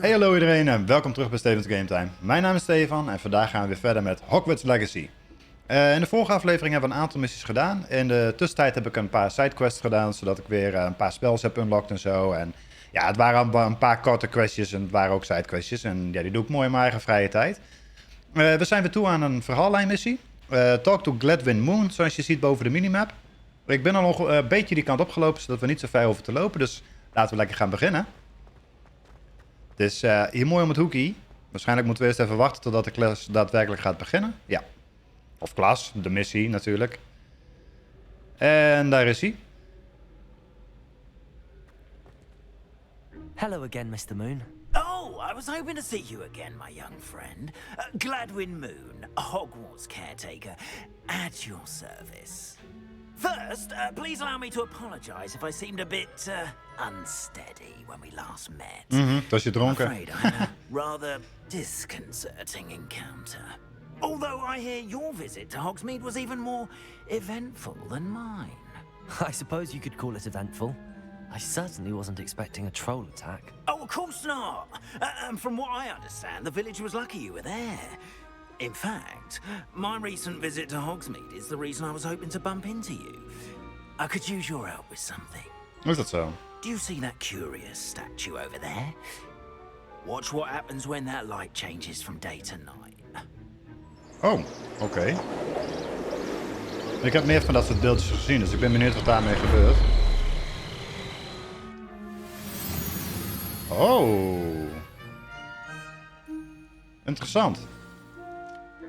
Hey hallo iedereen en welkom terug bij Steven's Game Time. Mijn naam is Stefan en vandaag gaan we weer verder met Hogwarts Legacy. In de vorige aflevering hebben we een aantal missies gedaan. In de tussentijd heb ik een paar sidequests gedaan, zodat ik weer een paar spells heb unlocked en zo. En ja, het waren allemaal een paar korte questjes en het waren ook sidequestjes. En ja, die doe ik mooi in mijn eigen vrije tijd. We zijn weer toe aan een verhaallijnmissie. Talk to Gladwin Moon, zoals je ziet boven de minimap. Ik ben al nog een beetje die kant opgelopen, zodat we niet zo ver hoeven te lopen. Dus laten we lekker gaan beginnen. Het is hier mooi om het hoekje. Waarschijnlijk moeten we eerst even wachten totdat de klas daadwerkelijk gaat beginnen. Ja. Of klas, de missie natuurlijk. En daar is hij. Hello again, Mr. Moon. Oh, I was hoping to see you again, my young friend. Gladwin Moon, Hogwarts caretaker, at your service. First, please allow me to apologize if I seemed a bit unsteady when we last met. Was je dronken? I'm afraid I had a rather disconcerting encounter. Although I hear your visit to Hogsmeade was even more eventful than mine. I suppose you could call it eventful. I certainly wasn't expecting a troll attack. Oh, of course not. And from what I understand, the village was lucky you were there. In fact, my recent visit to Hogsmeade is the reason I was hoping to bump into you. I could use your help with something. Is dat zo? Do you see that curious statue over there? Watch what happens when that light changes from day to night. Oh, oké. Ik heb meer van dat soort beeldjes gezien, dus ik ben benieuwd wat daarmee gebeurt. Oh. Interessant.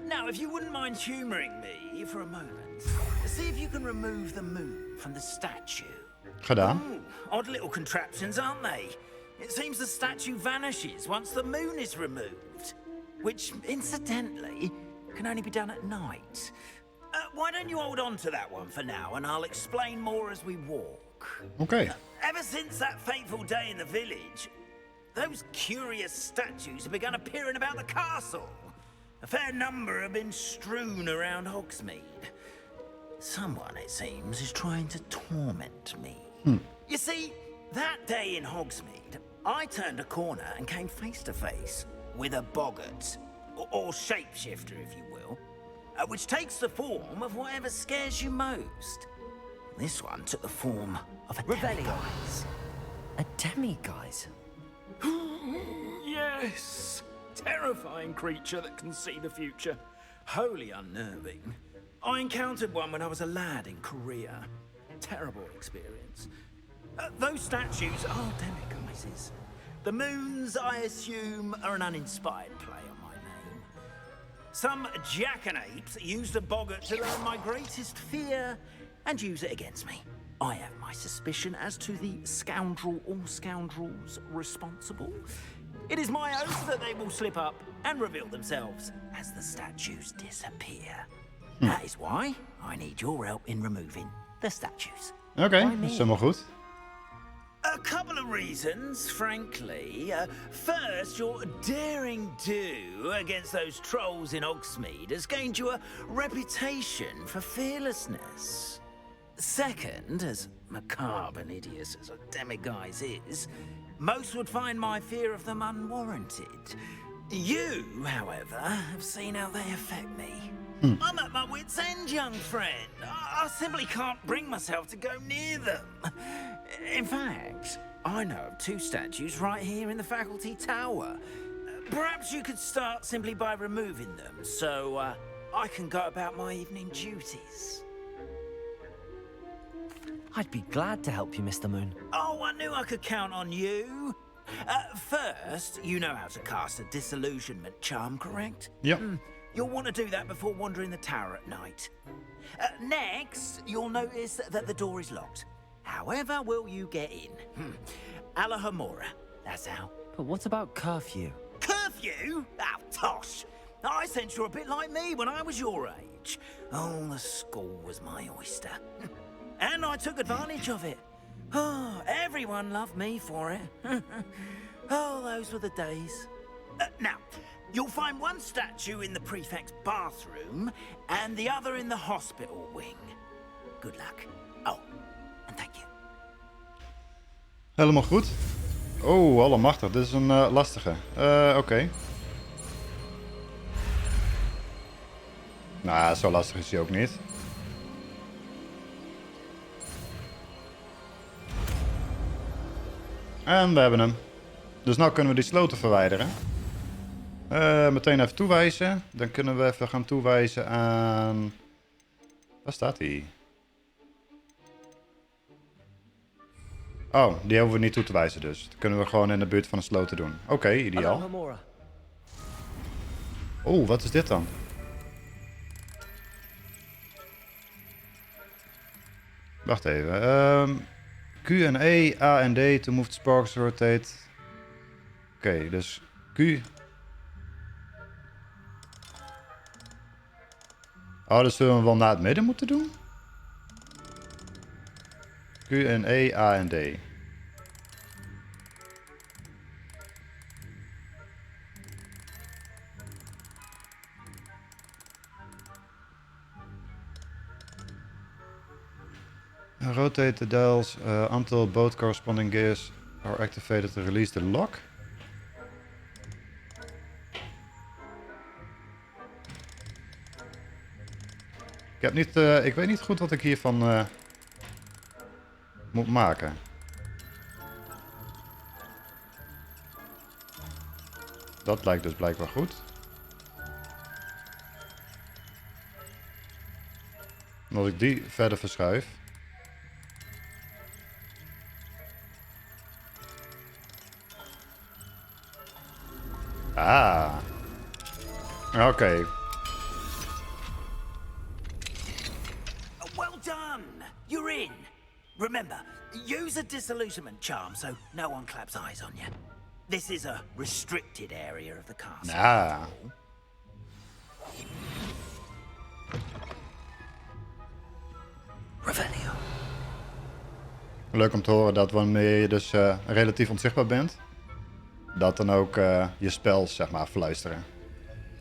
Now, if you wouldn't mind humoring me for a moment, see if you can remove the moon from the statue. Gedaan. Odd little contraptions, aren't they? It seems the statue vanishes once the moon is removed, which, incidentally, can only be done at night. Why don't you hold on to that one for now, and I'll explain more as we walk. Oké. Ever since that fateful day in the village, those curious statues have begun appearing about the castle. A fair number have been strewn around Hogsmeade. Someone, it seems, is trying to torment me. You see, that day in Hogsmeade, I turned a corner and came face to face with a boggart, or shapeshifter, if you will, which takes the form of whatever scares you most. This one took the form of a demiguise. A demiguise? Yes! Terrifying creature that can see the future. Wholly unnerving. I encountered one when I was a lad in Korea. Terrible experience. Those statues are demiguises. The moons, I assume, are an uninspired play on my name. Some jackanapes used a boggart to learn my greatest fear and use it against me. I have my suspicion as to the scoundrel or scoundrels responsible. It is my oath that they will slip up and reveal themselves as the statues disappear. That is why I need your help in removing the statues. Oké, dat is helemaal goed. A couple of reasons, frankly. First, your daring do against those trolls in Hogsmeade has gained you a reputation for fearlessness. Second, as macabre and hideous as a demiguise is, most would find my fear of them unwarranted. You, however, have seen how they affect me. I'm at my wit's end, young friend. I simply can't bring myself to go near them. In fact, I know of two statues right here in the faculty tower. Perhaps you could start simply by removing them, so I can go about my evening duties. I'd be glad to help you, Mr. Moon. Oh, I knew I could count on you. First, you know how to cast a disillusionment charm, correct? Ja. You'll want to do that before wandering the tower at night. Next, you'll notice that the door is locked. However will you get in? Alahomora, that's how. But what about curfew? Curfew? Oh, tosh. I sense you're a bit like me when I was your age. Oh, the school was my oyster. And I took advantage of it. Oh, everyone loved me for it. Oh, those were the days. Now, you'll find one statue in the prefect's bathroom and the other in the hospital wing. Good luck. Oh, and thank you. Helemaal goed. Oh, allemachtig. Dit is een lastige. Oké. Nou, zo lastig is hij ook niet. En we hebben hem. Dus nu kunnen we die sloten verwijderen. Meteen even toewijzen. Dan kunnen we even gaan toewijzen aan... Waar staat hij? Oh, die hoeven we niet toe te wijzen dus. Dat kunnen we gewoon in de buurt van de sloten doen. Oké, ideaal. Oh, wat is dit dan? Wacht even. Q en E, A en D to move the sparks rotate. Oké, dus Q. Oh, dus zullen we wel naar het midden moeten doen? Q en E, A en D. Rotate the dials until both corresponding gears are activated to release the lock. Ik weet niet goed wat ik hiervan moet maken. Dat lijkt dus blijkbaar goed. En als ik die verder verschuif. Ah. Oké. Well done! You're in! Remember, use a disillusionment charm so no one claps eyes on you. This is a restricted area of the castle. Ah. Revelio. Leuk om te horen dat wanneer je dus relatief onzichtbaar bent, dat dan ook je spel, zeg maar, fluisteren.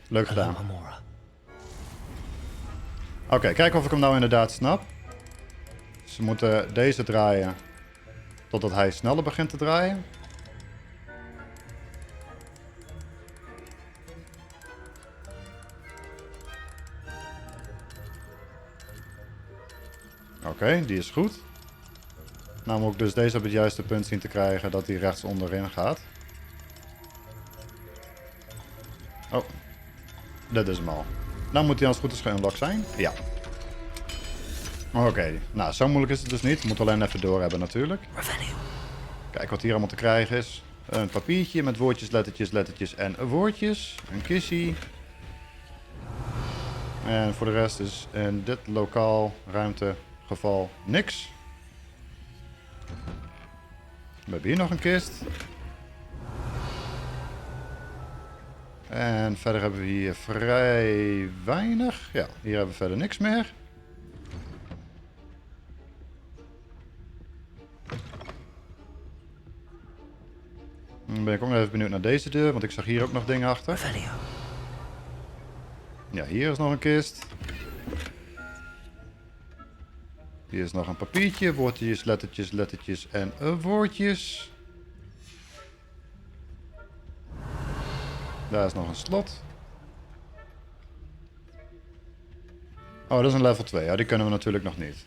Leuk gedaan. Oké, kijken of ik hem nou inderdaad snap. Ze moeten deze draaien totdat hij sneller begint te draaien. Oké, die is goed. Nou moet ik dus deze op het juiste punt zien te krijgen dat hij rechts onderin gaat. Oh, dat is hem al. Dan moet hij als het goed is geunlocked zijn. Ja. Oké, nou zo moeilijk is het dus niet. We moeten alleen even door hebben natuurlijk. Kijk wat hier allemaal te krijgen is. Een papiertje met woordjes, lettertjes en woordjes. Een kissie. En voor de rest is in dit lokaal ruimtegeval niks. We hebben hier nog een kist. En verder hebben we hier vrij weinig. Ja, hier hebben we verder niks meer. Dan ben ik ook nog even benieuwd naar deze deur, want ik zag hier ook nog dingen achter. Ja, hier is nog een kist. Hier is nog een papiertje, woordjes, lettertjes en woordjes. Daar is nog een slot. Oh, dat is een level 2. Ja, die kunnen we natuurlijk nog niet.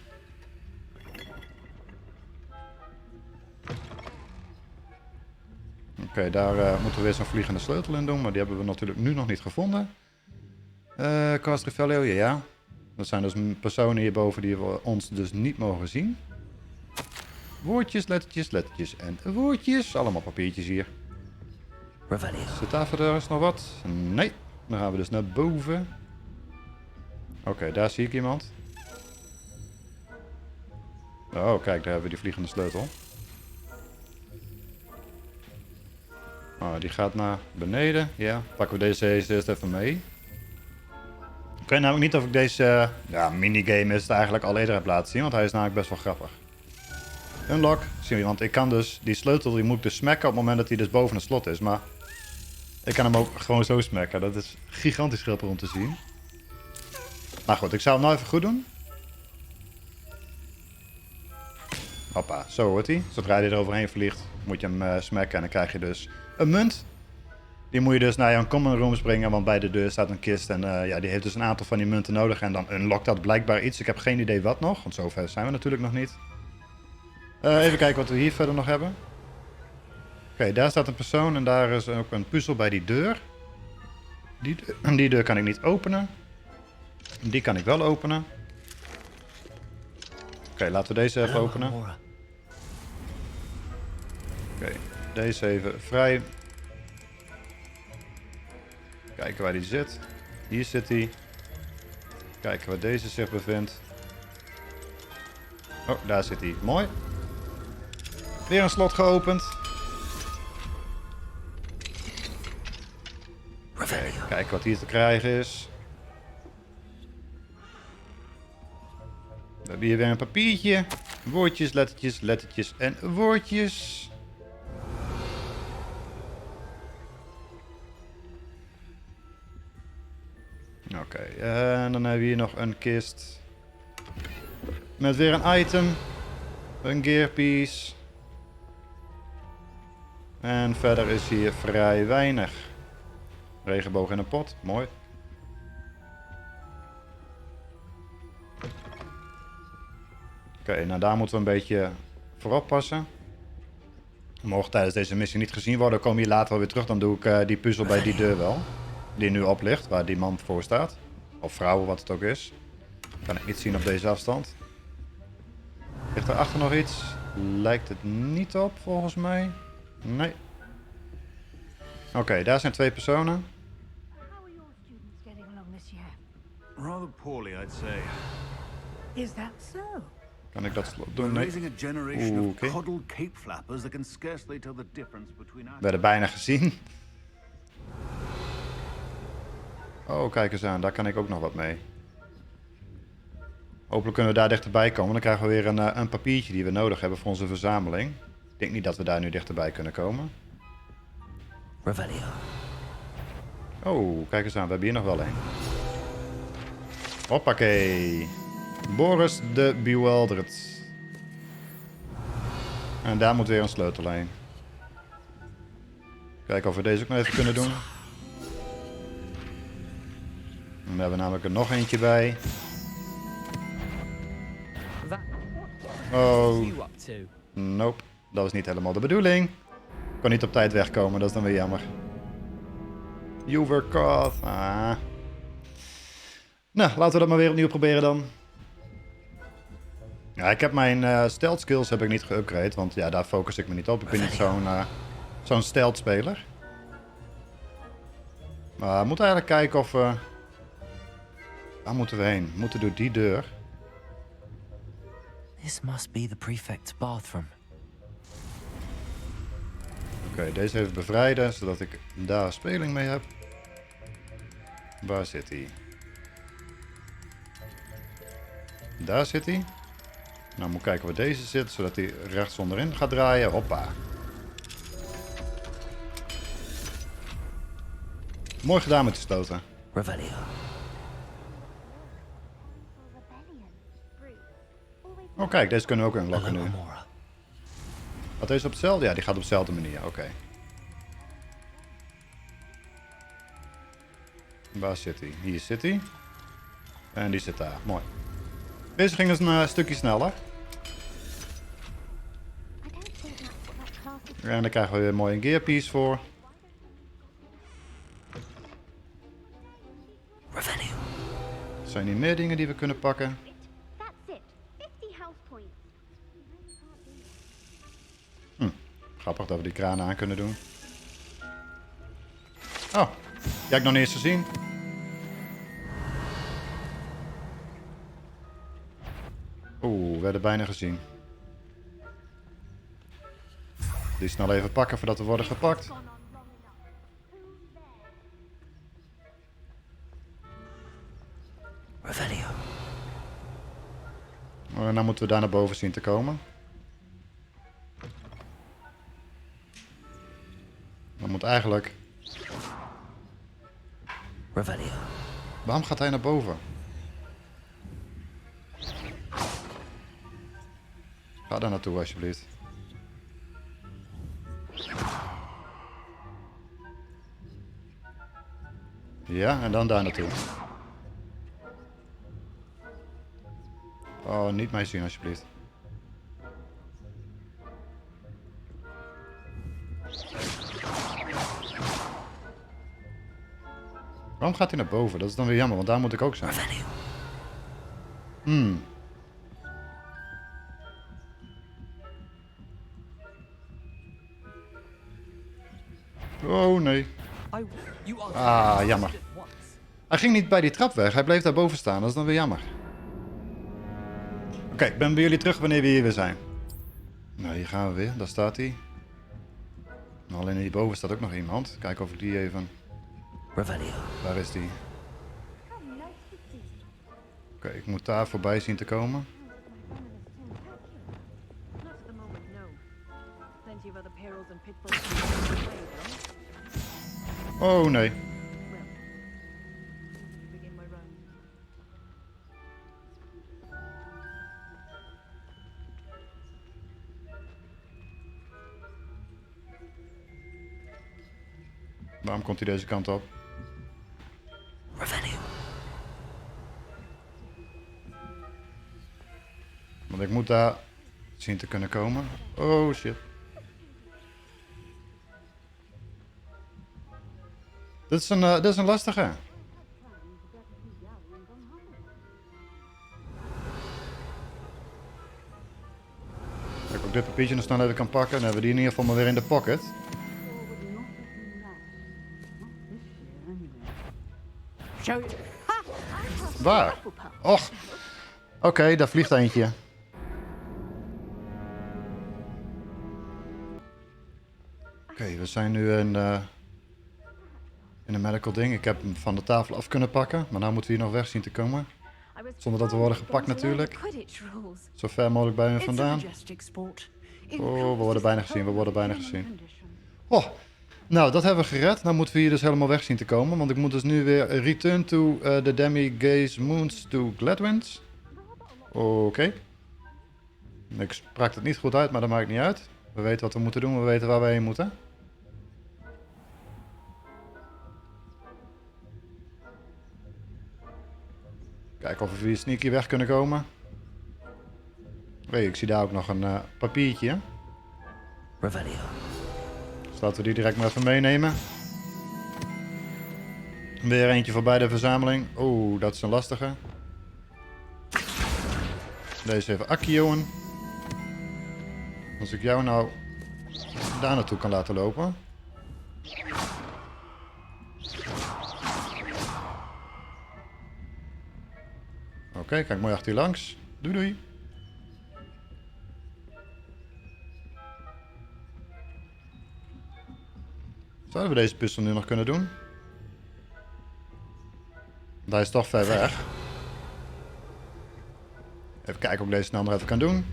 Oké, daar moeten we weer zo'n vliegende sleutel in doen, maar die hebben we natuurlijk nu nog niet gevonden. Cast Revelio, ja. Dat zijn dus personen hierboven die we ons dus niet mogen zien. Woordjes, lettertjes en woordjes. Allemaal papiertjes hier. Zit daar verder nog wat? Nee. Dan gaan we dus naar boven. Oké, daar zie ik iemand. Oh, kijk, daar hebben we die vliegende sleutel. Oh, die gaat naar beneden. Ja, pakken we deze eerst even mee. Ik weet namelijk niet of ik deze minigame is het eigenlijk al eerder heb laten zien, want hij is namelijk best wel grappig. Unlock, zie je, want ik kan dus die sleutel, die moet ik dus smacken op het moment dat hij dus boven het slot is, maar ik kan hem ook gewoon zo smacken. Dat is gigantisch grappig om te zien. Maar goed, ik zou hem nou even goed doen. Hoppa, zo hoort hij. Zodra hij er overheen vliegt, moet je hem smacken en dan krijg je dus een munt. Die moet je dus naar je common rooms brengen, want bij de deur staat een kist en ja, die heeft dus een aantal van die munten nodig. En dan unlockt dat blijkbaar iets. Ik heb geen idee wat nog, want zover zijn we natuurlijk nog niet. Even kijken wat we hier verder nog hebben. Oké, daar staat een persoon en daar is ook een puzzel bij die deur. Die deur kan ik niet openen. Die kan ik wel openen. Oké, laten we deze even openen. Oké, deze even vrij. Kijken waar die zit. Hier zit hij. Kijken waar deze zich bevindt. Oh, daar zit hij. Mooi. Weer een slot geopend. Kijken wat hier te krijgen is. We hebben hier weer een papiertje. Woordjes, lettertjes, lettertjes en woordjes. Oké, en dan hebben we hier nog een kist. Met weer een item. Een gearpiece. En verder is hier vrij weinig. Regenboog in een pot, mooi. Oké, nou daar moeten we een beetje voor oppassen. We mogen tijdens deze missie niet gezien worden. Kom je later wel weer terug, dan doe ik die puzzel bij die deur wel. Die nu op ligt, waar die man voor staat. Of vrouw, wat het ook is. Kan ik niet zien op deze afstand. Ligt erachter nog iets? Lijkt het niet op, volgens mij. Nee. Oké, daar zijn twee personen. How are your students getting along this year? Rather poorly, I'd say. Is that so? Kan ik dat slot doen? We're Nee. raising a generation of Oké. coddled cape flappers that can scarcely tell the difference between our... We werden bijna gezien. Oh, kijk eens aan. Daar kan ik ook nog wat mee. Hopelijk kunnen we daar dichterbij komen. Dan krijgen we weer een papiertje die we nodig hebben voor onze verzameling. Ik denk niet dat we daar nu dichterbij kunnen komen. Revelio. Oh, kijk eens aan. We hebben hier nog wel een. Hoppakee. Boris de Bewilderd. En daar moet weer een sleutel heen. Kijken of we deze ook nog even kunnen doen. En daar hebben we namelijk er nog eentje bij. Oh, nope. Dat was niet helemaal de bedoeling. Ik kon niet op tijd wegkomen, dat is dan weer jammer. You were caught. Ah. Nou, laten we dat maar weer opnieuw proberen dan. Ja, ik heb mijn stealth skills heb ik niet geupgrade, want ja, daar focus ik me niet op. Ik ben niet zo'n stealth speler. Maar we moeten eigenlijk kijken of we... Waar moeten we heen? We moeten door die deur. This must be the prefect's bathroom. Oké, deze even bevrijden, zodat ik daar speling mee heb. Waar zit hij? Daar zit hij. Nou, moet kijken waar deze zit, zodat hij rechts onderin gaat draaien. Hoppa. Mooi gedaan met de stoten. Revelio. Oh kijk, deze kunnen we ook unlocken nu. Alamora. Gaat deze op hetzelfde? Ja, die gaat op dezelfde manier. Oké. Waar zit hij? Hier zit hij. En die zit daar. Mooi. Deze ging dus een stukje sneller. En daar krijgen we weer mooi een gearpiece voor. Revelio. Zijn hier meer dingen die we kunnen pakken? That's it. 50 house points. Grappig dat we die kranen aan kunnen doen. Oh, die heb ik nog niet eens gezien. Oeh, we werden bijna gezien. Die snel even pakken voordat we worden gepakt. Revelio. En dan moeten we daar naar boven zien te komen. Dan moet eigenlijk... Revelio. Waarom gaat hij naar boven? Ga daar naartoe alsjeblieft. Ja, en dan daar naartoe. Oh, niet mij zien alsjeblieft. Waarom gaat hij naar boven? Dat is dan weer jammer, want daar moet ik ook zijn. Oh nee. Ah, jammer. Hij ging niet bij die trap weg, hij bleef daar boven staan. Dat is dan weer jammer. Oké, ik ben bij jullie terug wanneer we hier weer zijn. Nou, hier gaan we weer. Daar staat hij. Alleen hierboven staat ook nog iemand. Kijk of ik die even... Waar is die? Oké, ik moet daar voorbij zien te komen. Not at the moment, no. Plenty of other perils and pitfalls to play, though. Oh nee. Well, begin my round. Waarom komt hij deze kant op? Want ik moet daar zien te kunnen komen. Oh shit. Dit is een lastige. Kijk, of ik dit papiertje nog snel even kan pakken. Dan hebben we die in ieder geval maar weer in de pocket. Waar? Och. Oké, daar vliegt eentje. Oké, we zijn nu in een medical ding. Ik heb hem van de tafel af kunnen pakken. Maar nu moeten we hier nog weg zien te komen. Zonder dat we worden gepakt natuurlijk. Zo ver mogelijk bij me vandaan. Oh, we worden bijna gezien, we worden bijna gezien. Oh, nou dat hebben we gered. Nou moeten we hier dus helemaal weg zien te komen. Want ik moet dus nu weer return to the demi-gaze moons to Gladwinds. Oké. Ik sprak het niet goed uit, maar dat maakt niet uit. We weten wat we moeten doen, we weten waar we heen moeten. Kijken of we via sneaky weg kunnen komen. Hey, ik zie daar ook nog een papiertje. Dus laten we die direct maar even meenemen. Weer eentje voorbij de verzameling. Oeh, dat is een lastige. Deze even akkioen. Als ik jou nou daar naartoe kan laten lopen. Oké, kijk mooi achter je langs. Doei doei. Zouden we deze puzzel nu nog kunnen doen? Hij is toch ver weg. Even kijken of ik deze snel nog even kan doen.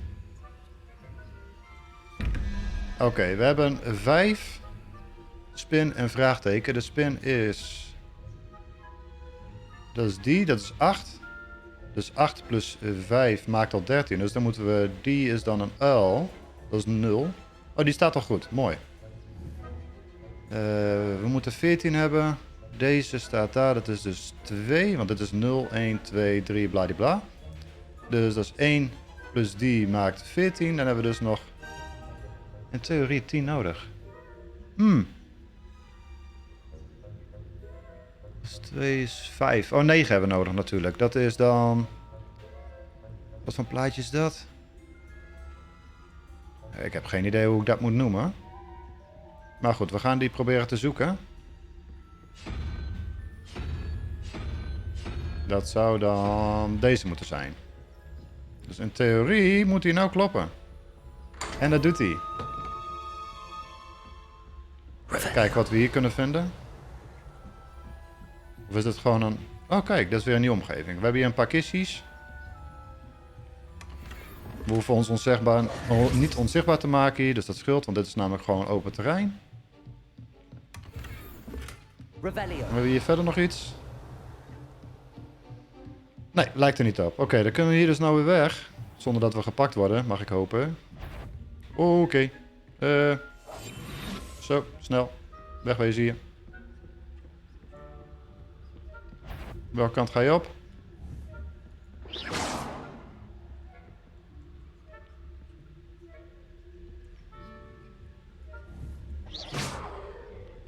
Oké, we hebben 5 spin en vraagteken. De spin is... Dat is die, dat is 8. Dus 8 plus 5 maakt al 13. Dus dan moeten we... Die is dan een uil. Dat is 0. Oh, die staat al goed. Mooi. We moeten 14 hebben. Deze staat daar. Dat is dus 2. Want dit is 0, 1, 2, 3, bladibla. Dus dat is 1 plus die maakt 14. Dan hebben we dus nog... In theorie 10 nodig. Dus 2 is 5. Oh, 9 hebben we nodig natuurlijk. Dat is dan... Wat voor plaatje is dat? Ik heb geen idee hoe ik dat moet noemen. Maar goed, we gaan die proberen te zoeken. Dat zou dan deze moeten zijn. Dus in theorie moet hij nou kloppen. En dat doet hij. Even kijken wat we hier kunnen vinden. Of is het gewoon een... Oh kijk, dat is weer een nieuwe omgeving. We hebben hier een paar kistjes. We hoeven ons niet onzichtbaar te maken hier, dus dat scheelt. Want dit is namelijk gewoon open terrein. Hebben we hier verder nog iets? Nee, lijkt er niet op. Oké, dan kunnen we hier dus nou weer weg. Zonder dat we gepakt worden, mag ik hopen. Oké. Zo, snel. Wegwezen hier. Welke kant ga je op?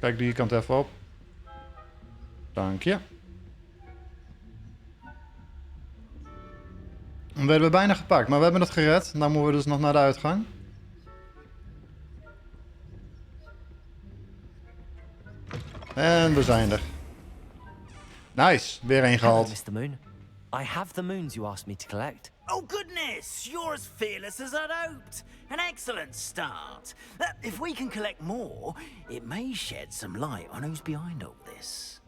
Kijk die kant even op. Dank je. We werden bijna gepakt, maar we hebben het gered. Nou moeten we dus nog naar de uitgang. En we zijn er. Nice, weer één Hello, gehaald. Mr. Moon. I have the moons you asked me to collect. Oh, goodness! You're as fearless as I'd hoped. An excellent start. If we can collect more, it may shed some light on who's behind all this.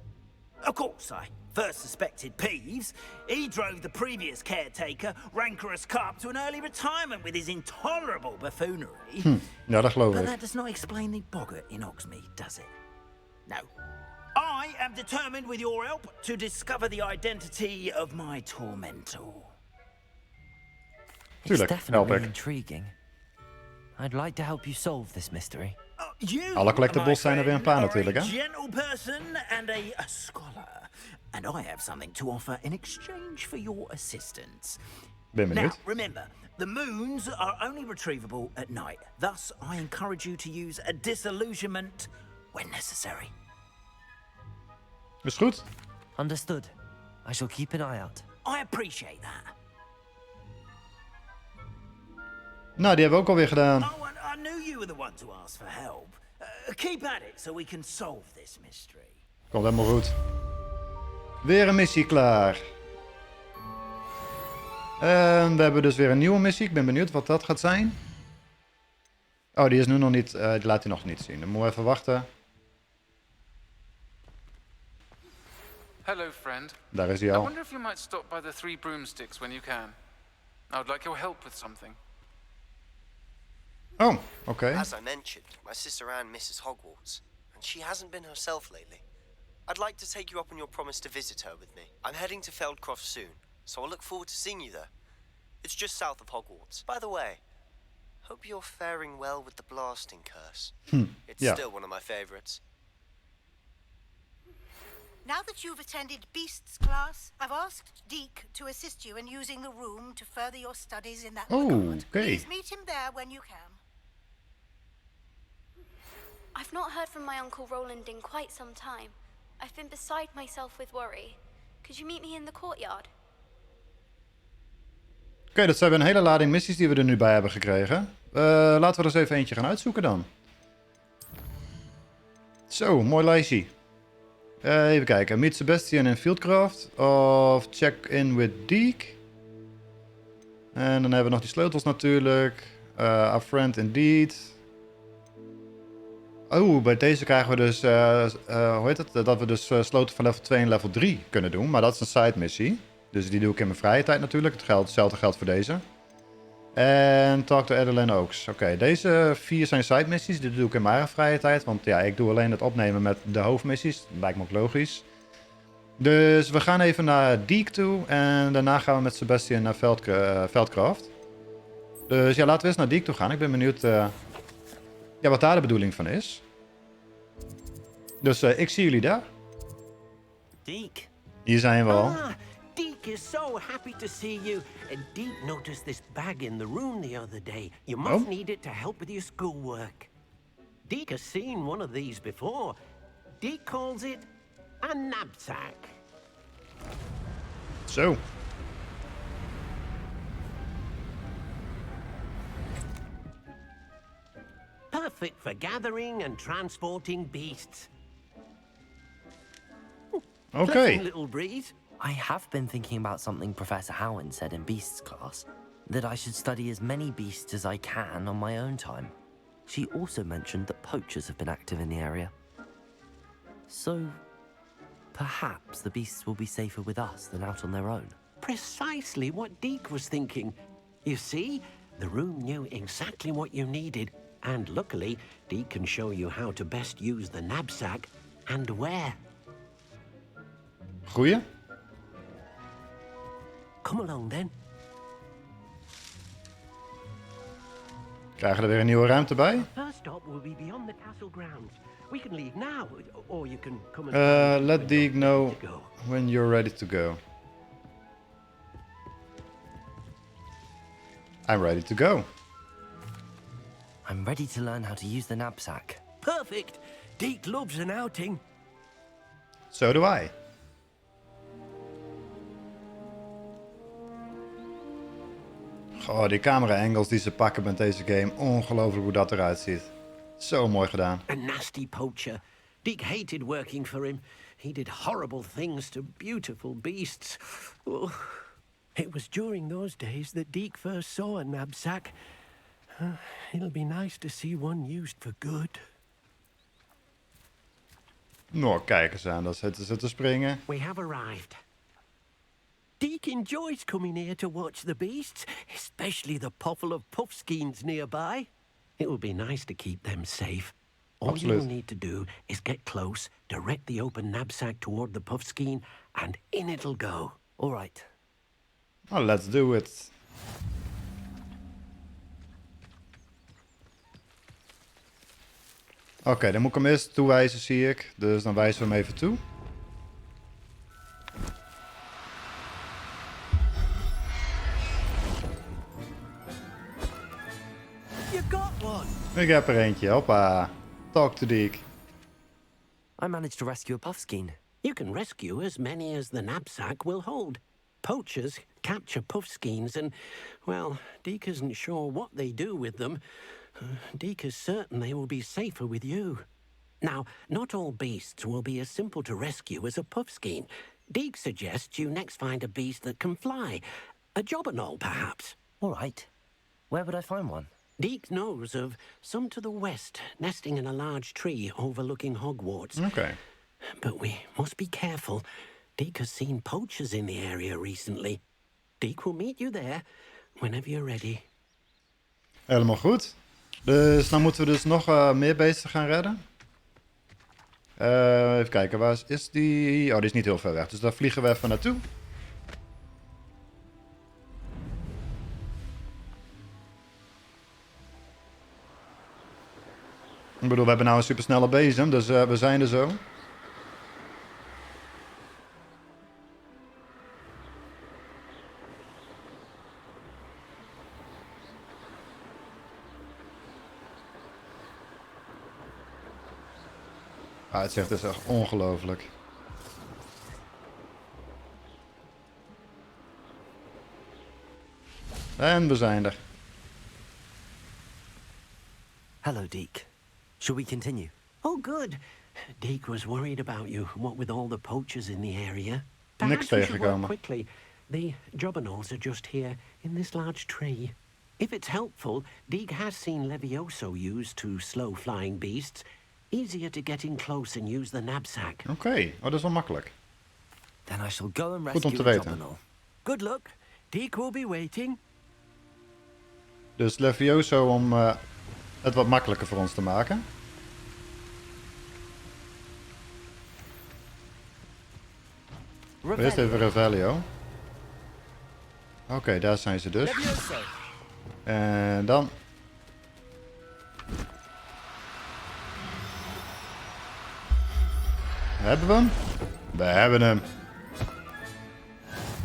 Of course, I first suspected Peeves. He drove the previous caretaker, Rancorous Carp, to an early retirement with his intolerable buffoonery. Ja, dat geloof But ik. that does not explain the boggart in Hogsmeade, does it? No. I am determined with your help to discover the identity of my tormentor. It's Tuurlijk, definitely help ik. intriguing. I'd like to help you solve this mystery. You, Alle collectibles my zijn er weer een paar friend, natuurlijk, are hè? a gentle person and a scholar. And I have something to offer in exchange for your assistance. Ben Now, benieuwd. remember, the moons are only retrievable at night. Thus, I encourage you to use a disillusionment when necessary. Is goed? Understood. I shall keep an eye out. I appreciate that. Nou, die hebben we ook alweer gedaan. Oh, and I knew you were the one to ask for help. Keep at it so we can solve this mystery. Komt helemaal goed. Weer een missie klaar. En we hebben dus weer een nieuwe missie. Ik ben benieuwd wat dat gaat zijn. Oh, die is nu nog niet... die laat hij nog niet zien. Dan moeten we even wachten. Hello, friend. Daar is hij I al. wonder if you might stop by the 3 broomsticks when you can. I would like your help with something. Oh, oké. As I mentioned, my sister Anne misses Hogwarts, and she hasn't been herself lately. I'd like to take you up on your promise to visit her with me. I'm heading to Feldcroft soon, so I look forward to seeing you there. It's just south of Hogwarts. By the way, hope you're faring well with the blasting curse. It's yeah. still one of my favorites. Now that you've attended Beasts class, I've asked Deke to assist you in using the room to further your studies in that Oh, regard. okay. Please meet him there when you can. I've not heard from my Uncle Roland in quite some time. I've been beside myself with worry. Could you meet me in the courtyard? Oké, dat zijn weer een hele lading missies die we er nu bij hebben gekregen. Laten we er eens even eentje gaan uitzoeken dan. Zo, mooi lijstje. Even kijken. Meet Sebastian in Fieldcraft. Of check in with Deke. En dan hebben we nog die sleutels natuurlijk. Our friend indeed. Oh, bij deze krijgen we dus... hoe heet het? Dat we dus sleutel van level 2 en level 3 kunnen doen. Maar dat is een side missie. Dus die doe ik in mijn vrije tijd natuurlijk. Hetzelfde geldt voor deze. En Talk to Adeline Oaks. Oké, deze 4 zijn side missies. Die doe ik in mijn eigen vrije tijd. Want ja, ik doe alleen het opnemen met de hoofdmissies. Dat lijkt me ook logisch. Dus we gaan even naar Deke toe. En daarna gaan we met Sebastian naar Feldcraft. Dus ja, laten we eens naar Deke toe gaan. Ik ben benieuwd ja, wat daar de bedoeling van is. Dus ik zie jullie daar. Deke. Hier zijn we al. Ah, Deke is so happy to see you. Deke noticed this bag in the room the other day. You must need it to help with your schoolwork. Deke has seen one of these before. Deke calls it a knapsack. Zo. Perfect for gathering and transporting beasts. Oké. Pleasant little breeze. I have been thinking about something Professor Howen said in Beasts class, that I should study as many beasts as I can on my own time. She also mentioned that poachers have been active in the area. So, perhaps the beasts will be safer with us than out on their own. Precisely what Deke was thinking. You see, the room knew exactly what you needed, and luckily, Deke can show you how to best use the knapsack and where. Goeie. Come along then. Krijgen we er weer een nieuwe ruimte bij? First stop will be beyond the castle grounds. We can leave now, or you can come and Let Deke know to go. when you're ready to go. I'm ready to go. I'm ready to learn how to use the knapsack. Perfect. Deke loves an outing. So do I. Goh, die camera-angles die ze pakken met deze game. Ongelooflijk hoe dat eruit ziet. Zo mooi gedaan. A nasty poacher. Deke hated working for him. He did horrible things to beautiful beasts. Oh. It was during those days that Deke first saw a knapsack. It'll be nice to see one used for good. Nou, kijk eens aan. Dat zitten ze te springen. We have arrived. Deke enjoys coming here to watch the beasts, especially the puffle of puffskeins nearby. It will be nice to keep them safe. All Absolute. you'll need to do is get close, direct the open knapsack toward the puffskein, and in it'll go. All right. Oh, let's do it. Oké, dan moet ik hem eerst toewijzen, zie ik. Dus dan wijzen we hem even toe. You got one! Ik heb er eentje, hoppa. Talk to Deke. I managed to rescue a puffskein. You can rescue as many as the knapsack will hold. Poachers capture puffskeins and, well, Deke isn't sure what they do with them. Deke is certain they will be safer with you. Now, not all beasts will be as simple to rescue as a puffskein. Deke suggests you next find a beast that can fly. A jobberknoll, perhaps. All right. Where would I find one? Deke knows of some to the west, nesting in a large tree overlooking Hogwarts. Oké. But we must be careful. Deke has seen poachers in the area recently. Deke will meet you there whenever you're ready. Helemaal goed. Dus dan moeten we dus nog meer beesten gaan redden. Even kijken, waar is die? Oh, die is niet heel ver weg. Dus daar vliegen we even naartoe. Ik bedoel, we hebben nou een supersnelle bezem, dus we zijn er zo. Ah, het zegt, het is echt ongelooflijk. En we zijn er. Hello, Deke. Shall we continue? Oh, good. Deke was worried about you, what with all the poachers in the area. Niks Perhaps we should work tegengekomen. quickly. The jobberknolls are just here, in this large tree. If it's helpful, Deke has seen Levioso used to slow flying beasts. Easier to get in close and use the knapsack. Oké, oh, dat is wel makkelijk. Then I shall go and Goed om rescue te the weten. jobberknoll. Good luck. Deke will be waiting. Dus Levioso om het wat makkelijker voor ons te maken. Eerst even Revelio. Oké, daar zijn ze dus. Levioso. En dan... Hebben we hem? We hebben hem.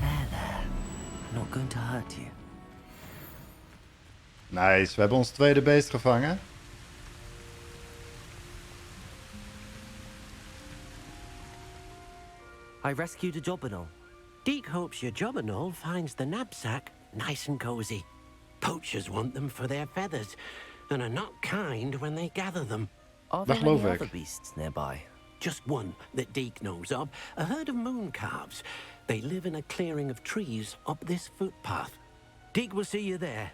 I'm not going to hurt you. Nice, we hebben ons tweede beest gevangen. I rescued a jobberknoll. Deke hopes your jobberknoll finds the knapsack nice and cozy. Poachers want them for their feathers, and are not kind when they gather them. Are Dat there any geloof ik. other beasts nearby? Just one that Deke knows of, a herd of moon calves. They live in a clearing of trees up this footpath. Deke will see you there.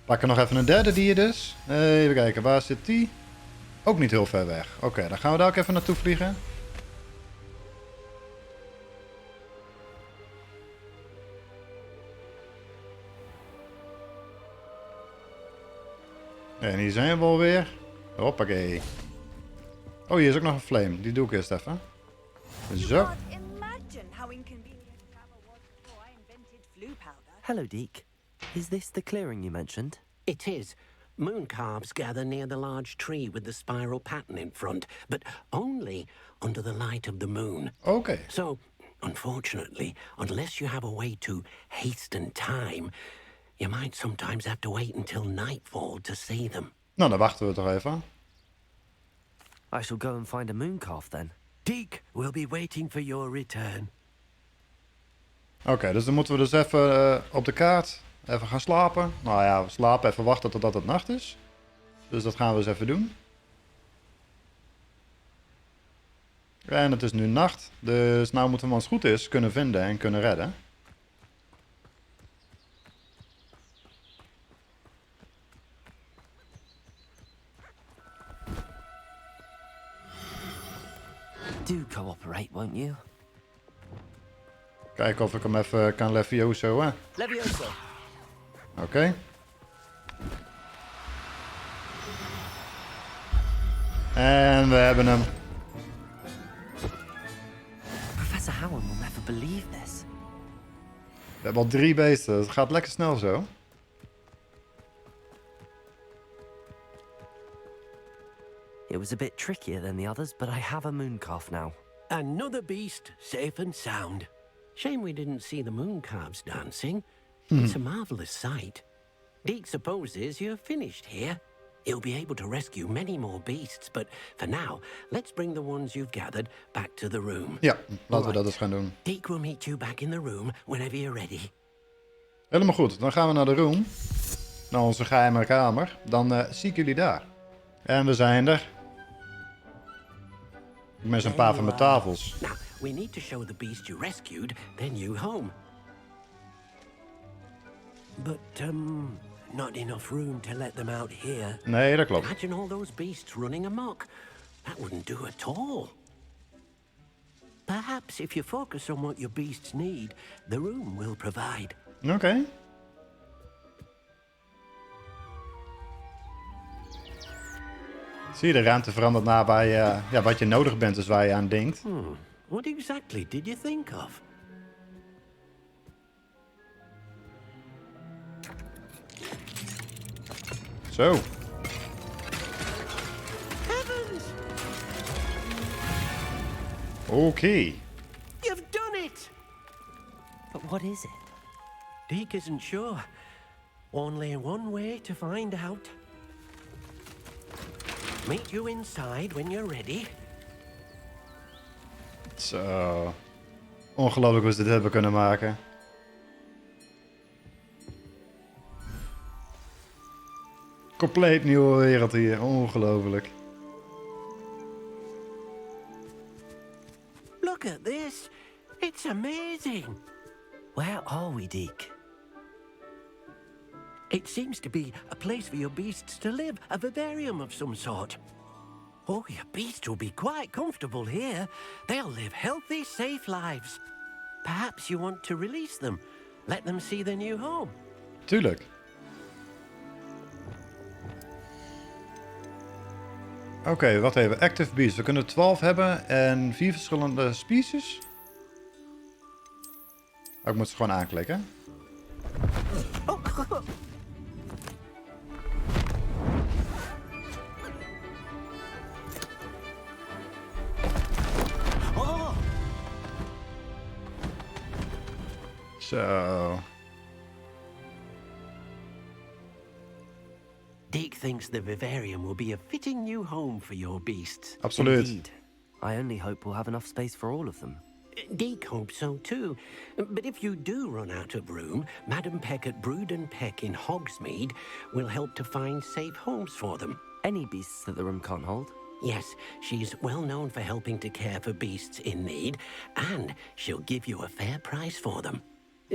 Pakken nog even een derde dier dus. Even kijken, waar zit die? Ook niet heel ver weg. Oké, dan gaan we daar ook even naartoe vliegen. En hier zijn we alweer. Hoppakee. Oh, hier is ook nog een flame. Die doe ik eerst even. Zo. Imagine how inconvenient travel was before I invented flu powder. Hello, Deke. Is this the clearing you mentioned? It is. Moon calves gather near the large tree with the spiral pattern in front, but only under the light of the moon. Oké. So, unfortunately, unless you have a way to hasten time, you might sometimes have to wait until nightfall to see them. Nou, dan wachten we toch even. I shall go and find a moon calf then. Deke will be waiting for your return. Oké, dus dan moeten we dus even op de kaart even gaan slapen. Nou ja, we slapen even wachten totdat het nacht is. Dus dat gaan we eens even doen. En het is nu nacht, dus nou moeten we ons goed is kunnen vinden en kunnen redden. Do cooperate, won't you? Kijken of ik hem even kan levioso, hè? Levioso. Oké. En we hebben hem. Professor Howard will never believe this. We hebben al 3 beesten, het gaat lekker snel zo. It was a bit trickier than the others, but I have a moon calf now. Another beast, safe and sound. Shame we didn't see the moon calves dancing. It's a marvelous sight. Deke supposes you're finished here. He'll be able to rescue many more beasts, but for now, let's bring the ones you've gathered back to the room. Ja, laten we dat eens gaan doen. Deke will meet you back in the room whenever you're ready. Helemaal goed, dan gaan we naar de room. Naar onze geheime kamer. Dan zie ik jullie daar. En we zijn er. Ik mis een paar van mijn tafels. Now, we need to show the beast you rescued their new home. But, not enough room to let them out here. Nee, dat klopt. Imagine all those beasts running amok. That wouldn't do at all. Perhaps if you focus on what your beasts need, the room will provide. Oké. Zie je, de ruimte verandert naar bij ja, wat je nodig bent, dus waar je aan denkt. What exactly did you think of? Zo. Heavens! Oké. You've done it! But what is it? Deke isn't sure. Only one way to find out. Meet you inside when you're ready. Zo. Ongelooflijk hoe ze dit hebben kunnen maken. Compleet nieuwe wereld hier. Ongelooflijk. Look at this. It's amazing. Where are we, Deke? It seems to be a place for your beasts to live, a vivarium of some sort. Oh, your beasts will be quite comfortable here. They'll live healthy, safe lives. Perhaps you want to release them. Let them see their new home. Tuurlijk. Oké, wacht even. Active beasts. We kunnen 12 hebben en 4 verschillende species. Oh, ik moet ze gewoon aanklikken. Zo. Deke thinks the vivarium will be a fitting new home for your beasts. Absoluut. Indeed. I only hope we'll have enough space for all of them. Deke hopes so too. But if you do run out of room, Madam Peck at Brood and Peck in Hogsmeade will help to find safe homes for them. Any beasts that the room can't hold? Yes, she's well known for helping to care for beasts in need, and she'll give you a fair price for them.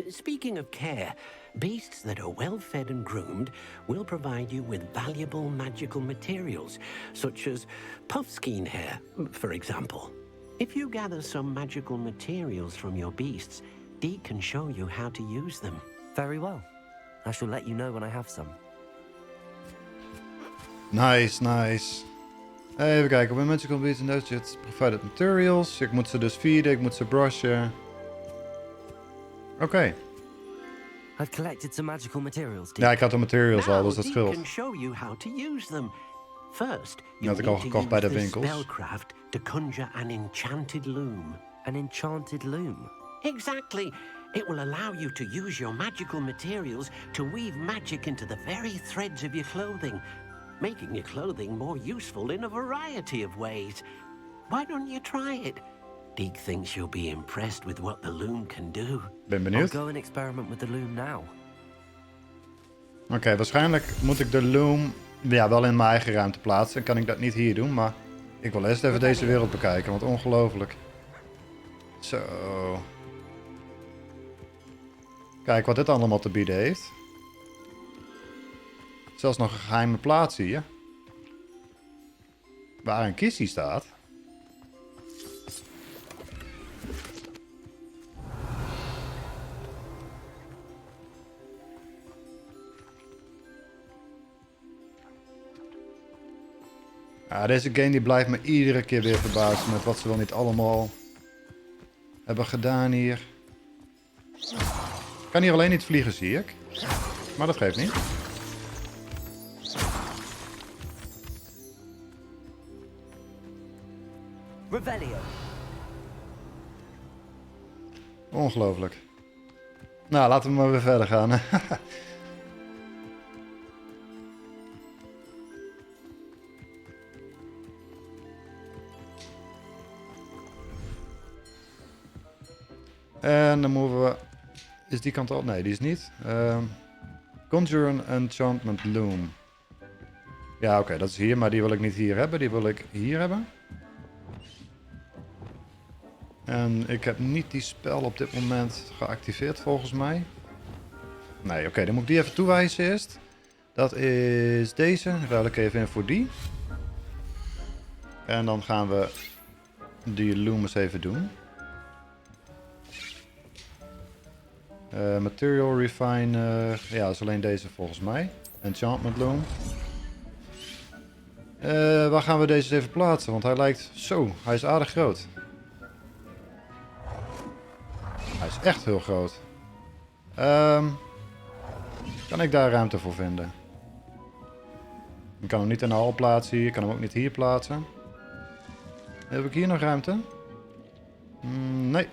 Speaking of care, beasts that are well fed and groomed will provide you with valuable magical materials, such as puffskein hair, for example. If you gather some magical materials from your beasts, Deke can show you how to use them. Very well. I shall let you know when I have some. Nice, nice. Even kijken. When magical beasts and those provided materials. Ik moet ze dus feeden, ik moet ze brushen. Oké. I've collected some magical materials, Deek. Ja, ik had de materials al, dus dat Now, scheelt. Deek can show you how to use them. First, Die you had ik al need to gekocht bij use de the winkels. spellcraft to conjure an enchanted loom. An enchanted loom. Exactly. It will allow you to use your magical materials to weave magic into the very threads of your clothing, making your clothing more useful in a variety of ways. Why don't you try it? Deek thinks you'll be impressed with what the loom can do. Ben I'll benieuwd. go and experiment with the loom now. Oké, waarschijnlijk moet ik de loom wel in mijn eigen ruimte plaatsen. Kan ik dat niet hier doen, maar ik wil eerst even deze wereld bekijken, want ongelooflijk. Zo. Kijk wat dit allemaal te bieden heeft. Zelfs nog een geheime plaats hier. Waar een kistje staat. Ja, deze game die blijft me iedere keer weer verbazen met wat ze wel niet allemaal hebben gedaan hier. Ik kan hier alleen niet vliegen, zie ik. Maar dat geeft niet. Revelio. Ongelooflijk. Nou, laten we maar weer verder gaan. En dan moeten we... Is die kant al? Nee, die is niet. Conjure an enchantment loom. Ja, oké, dat is hier, maar die wil ik niet hier hebben. Die wil ik hier hebben. En ik heb niet die spel op dit moment geactiveerd volgens mij. Nee, oké, dan moet ik die even toewijzen eerst. Dat is deze. Ruil ik even in voor die. En dan gaan we die loom eens even doen. Material Refiner. Ja, dat is alleen deze volgens mij. Enchantment Loom. Waar gaan we deze eens even plaatsen? Want hij lijkt... Zo, hij is aardig groot. Hij is echt heel groot. Kan ik daar ruimte voor vinden? Ik kan hem niet in de hal plaatsen hier. Ik kan hem ook niet hier plaatsen. Heb ik hier nog ruimte? Nee.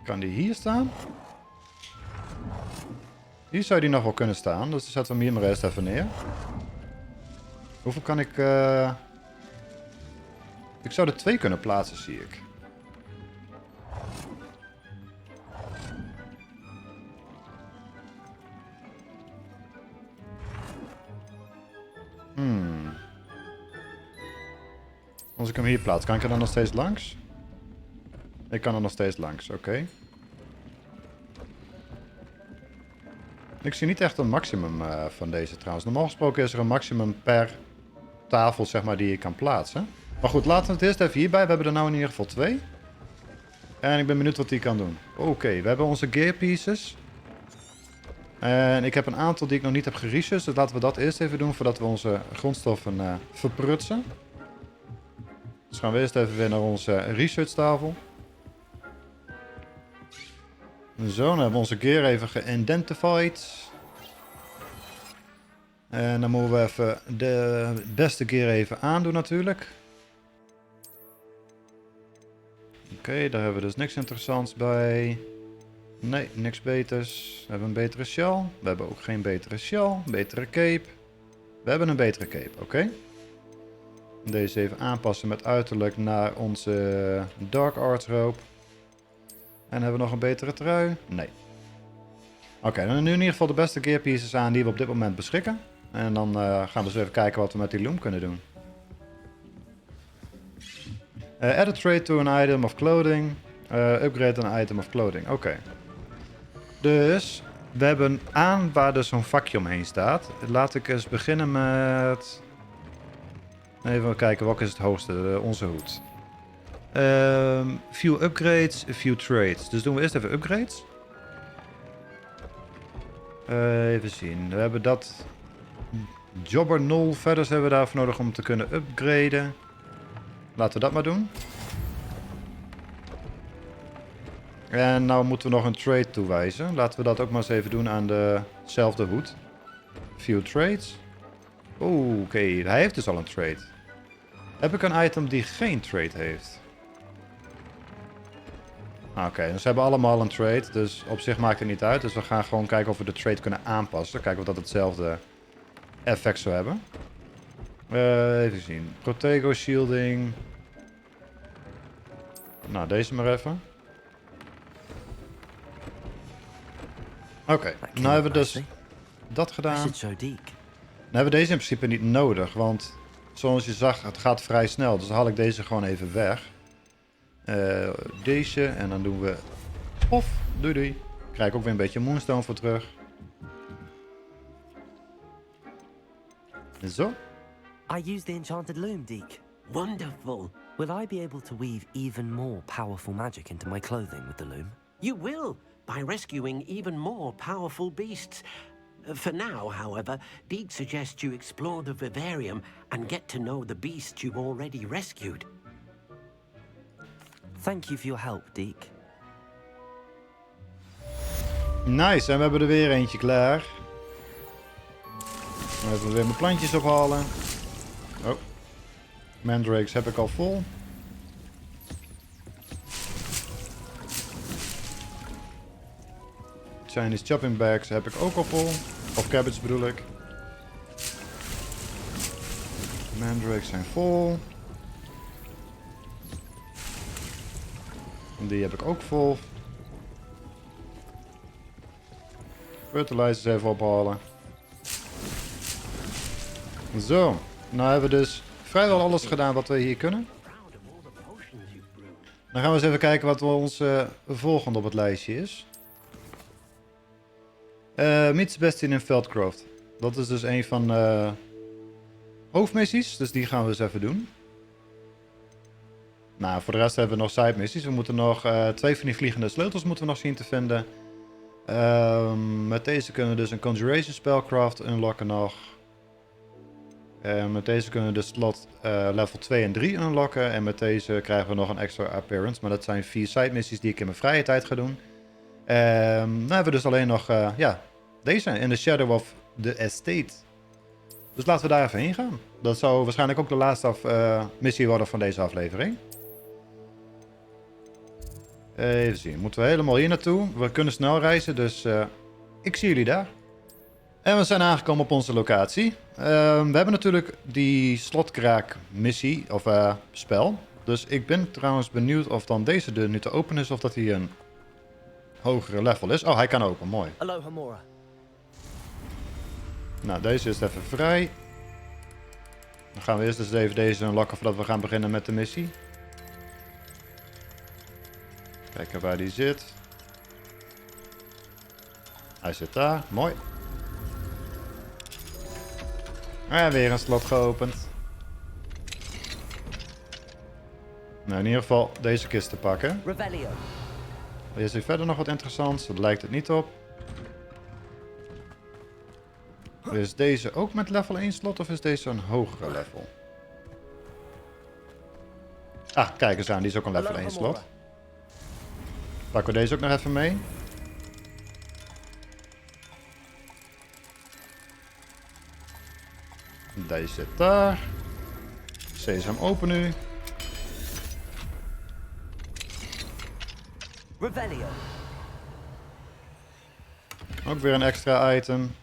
Kan die hier staan? Hier zou die nog wel kunnen staan. Dus dan zetten we hem hier maar eerst even neer. Hoeveel kan ik... Ik zou er 2 kunnen plaatsen, zie ik. Als ik hem hier plaats, kan ik er dan nog steeds langs? Ik kan er nog steeds langs, oké. Ik zie niet echt een maximum van deze trouwens. Normaal gesproken is er een maximum per tafel, zeg maar, die je kan plaatsen. Maar goed, laten we het eerst even hierbij. We hebben er nou in ieder geval 2. En ik ben benieuwd wat die kan doen. Oké, we hebben onze gear pieces. En ik heb een aantal die ik nog niet heb geresearched. Dus laten we dat eerst even doen voordat we onze grondstoffen verprutsen. Dus gaan we eerst even weer naar onze research tafel. Zo, dan hebben we onze gear even geïdentified. En dan moeten we even de beste gear even aandoen natuurlijk. Oké, daar hebben we dus niks interessants bij. Nee, niks beters. We hebben een betere shell. We hebben ook geen betere shell. Betere cape. We hebben een betere cape, oké. Deze even aanpassen met uiterlijk naar onze dark arts robe. En hebben we nog een betere trui? Nee. Oké, dan nu in ieder geval de beste gear pieces aan die we op dit moment beschikken. En dan gaan we eens even kijken wat we met die loom kunnen doen. Add a trait to an item of clothing. Upgrade an item of clothing. Oké. Dus we hebben aan waar dus zo'n vakje omheen staat. Laat ik eens beginnen met... Even kijken, welke is het hoogste? Onze hoed. Few upgrades, few traits. Dus doen we eerst even upgrades. Even zien. We hebben dat Jobber 0 verder hebben we daarvoor nodig om te kunnen upgraden. Laten we dat maar doen. En nou moeten we nog een trade toewijzen. Laten we dat ook maar eens even doen aan dezelfde hoed. View trades. Oeh, oké. Hij heeft dus al een trade. Heb ik een item die geen trade heeft? Oké, dus ze hebben allemaal een trade. Dus op zich maakt het niet uit. Dus we gaan gewoon kijken of we de trade kunnen aanpassen. Kijken of dat hetzelfde effect zou hebben. Even zien. Protego shielding. Nou, deze maar even. Oké, nou hebben we dus dat gedaan. Nou hebben we deze in principe niet nodig, want zoals je zag, het gaat vrij snel. Dus dan haal ik deze gewoon even weg. Deze, en dan doen we of doei doei. Krijg ik ook weer een beetje moonstone voor terug. Zo. I use the enchanted loom, Deke. Wonderful. Will I be able to weave even more powerful magic into my clothing with the loom? You will, by rescuing even more powerful beasts. For now, however, Deke suggests you explore the vivarium and get to know the beasts you've already rescued. Thank you for your help, Deke. Nice, en we hebben er weer eentje klaar. Dan hebben we weer mijn plantjes ophalen. Oh. Mandrakes heb ik al vol. Chinese chopping bags heb ik ook al vol. Of cabbage bedoel ik. Mandrakes zijn vol. En die heb ik ook vol. Fertilizers even ophalen. Zo, nou hebben we dus vrijwel alles gedaan wat we hier kunnen. Dan gaan we eens even kijken wat ons volgende op het lijstje is. Meet Sebastian in Veldcroft. Dat is dus een van de hoofdmissies, dus die gaan we eens even doen. Nou, voor de rest hebben we nog side missies. We moeten nog 2 van die vliegende sleutels moeten we nog zien te vinden. Met deze kunnen we dus een Conjuration Spellcraft unlocken nog. Met deze kunnen we de slot level 2 en 3 unlocken. En met deze krijgen we nog een extra appearance. Maar dat zijn 4 side missies die ik in mijn vrije tijd ga doen. Dan hebben we dus alleen nog deze in the Shadow of the Estate. Dus laten we daar even heen gaan. Dat zou waarschijnlijk ook de laatste missie worden van deze aflevering. Even zien, moeten we helemaal hier naartoe. We kunnen snel reizen, dus ik zie jullie daar. En we zijn aangekomen op onze locatie. We hebben natuurlijk die slotkraak missie, of spel. Dus ik ben trouwens benieuwd of dan deze deur nu te openen is, of dat hij een hogere level is. Oh, hij kan open, mooi. Aloha Mora. Nou, deze is even vrij. Dan gaan we eerst eens even deze unlocken voordat we gaan beginnen met de missie. Kijken waar die zit. Hij zit daar, mooi. En weer een slot geopend. Nou, in ieder geval deze kist te pakken. Revelio. Is er verder nog wat interessants? Dat lijkt het niet op. Is deze ook met level 1 slot of is deze een hogere level? Ah, kijk eens aan, die is ook een level 1 slot. Pakken we deze ook nog even mee. Deze zit daar. Sesam open nu. Revelio. Ook weer een extra item.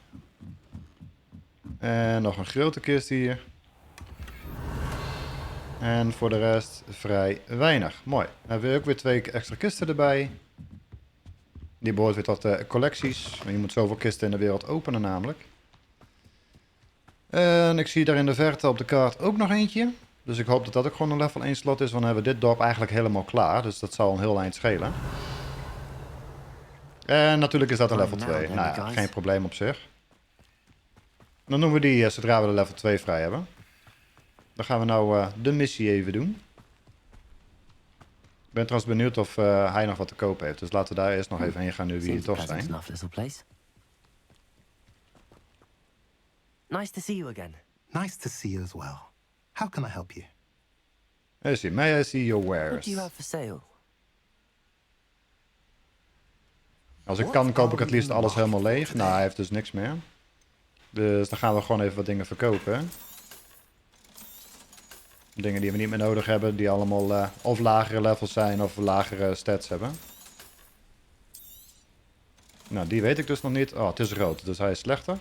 En nog een grote kist hier. En voor de rest vrij weinig. Mooi. Dan hebben we ook weer 2 extra kisten erbij. Die behoort weer tot de collecties. Je moet zoveel kisten in de wereld openen namelijk. En ik zie daar in de verte op de kaart ook nog eentje. Dus ik hoop dat dat ook gewoon een level 1 slot is. Want dan hebben we dit dorp eigenlijk helemaal klaar. Dus dat zal een heel eind schelen. En natuurlijk is dat een level 2. Nou ja, geen probleem op zich. Dan doen we die zodra we de level 2 vrij hebben. Dan gaan we nou de missie even doen. Ik ben trouwens benieuwd of hij nog wat te koop heeft. Dus laten we daar eerst nog even heen gaan nu we hier toch zijn. Nice to see you again. Nice to see you as well. How can I help you? May I see your wares? What do you have for sale? Als ik kan, koop ik het liefst alles helemaal leeg. Nou, hij heeft dus niks meer. Dus dan gaan we gewoon even wat dingen verkopen. Dingen die we niet meer nodig hebben, die allemaal of lagere levels zijn of lagere stats hebben. Nou, die weet ik dus nog niet. Oh, het is rood, dus hij is slechter.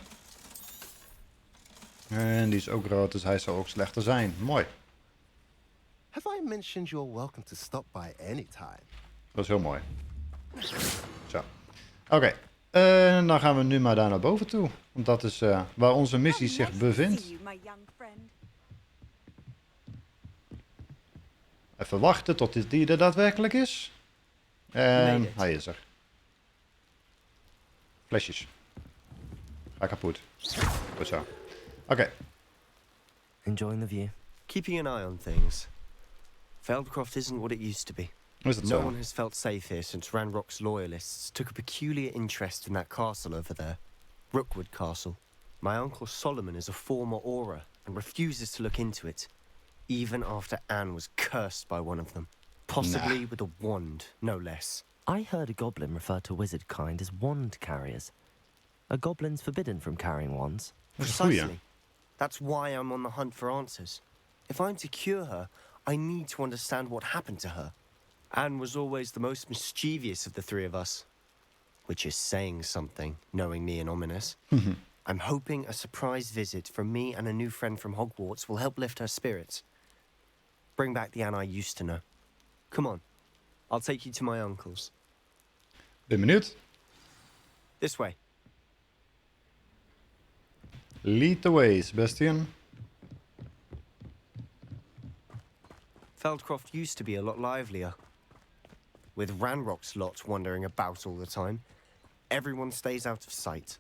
En die is ook rood, dus hij zal ook slechter zijn. Mooi. Have I mentioned you're welcome to stop by anytime? Dat is heel mooi. Zo. Oké. En dan gaan we nu maar daar naar boven toe. Want dat is waar onze missie zich bevindt. Even wachten tot die er daadwerkelijk is. En hij is er. Flesjes. Ga kapot. Goed zo. Oké. Enjoying the view. Keeping an eye on things. Feldcroft isn't what it used to be. Is het No zo? one has felt safe here since Ranrock's loyalists took a peculiar interest in that castle over there. Rookwood Castle. My uncle Solomon is a former Auror and refuses to look into it, even after Anne was cursed by one of them. Possibly with a wand, no less. I heard a goblin refer to wizard kind as wand carriers. Are goblins forbidden from carrying wands? Precisely. That's why I'm on the hunt for answers. If I'm to cure her, I need to understand what happened to her. Anne was always the most mischievous of the three of us. Which is saying something, knowing me and ominous. I'm hoping a surprise visit from me and a new friend from Hogwarts will help lift her spirits. Bring back the Anne I used to know. Come on. I'll take you to my uncle's. Ben benieuwd. This way. Lead the way, Sebastian. Feldcroft used to be a lot livelier. With Ranrock's lot wandering about all the time, everyone stays out of sight.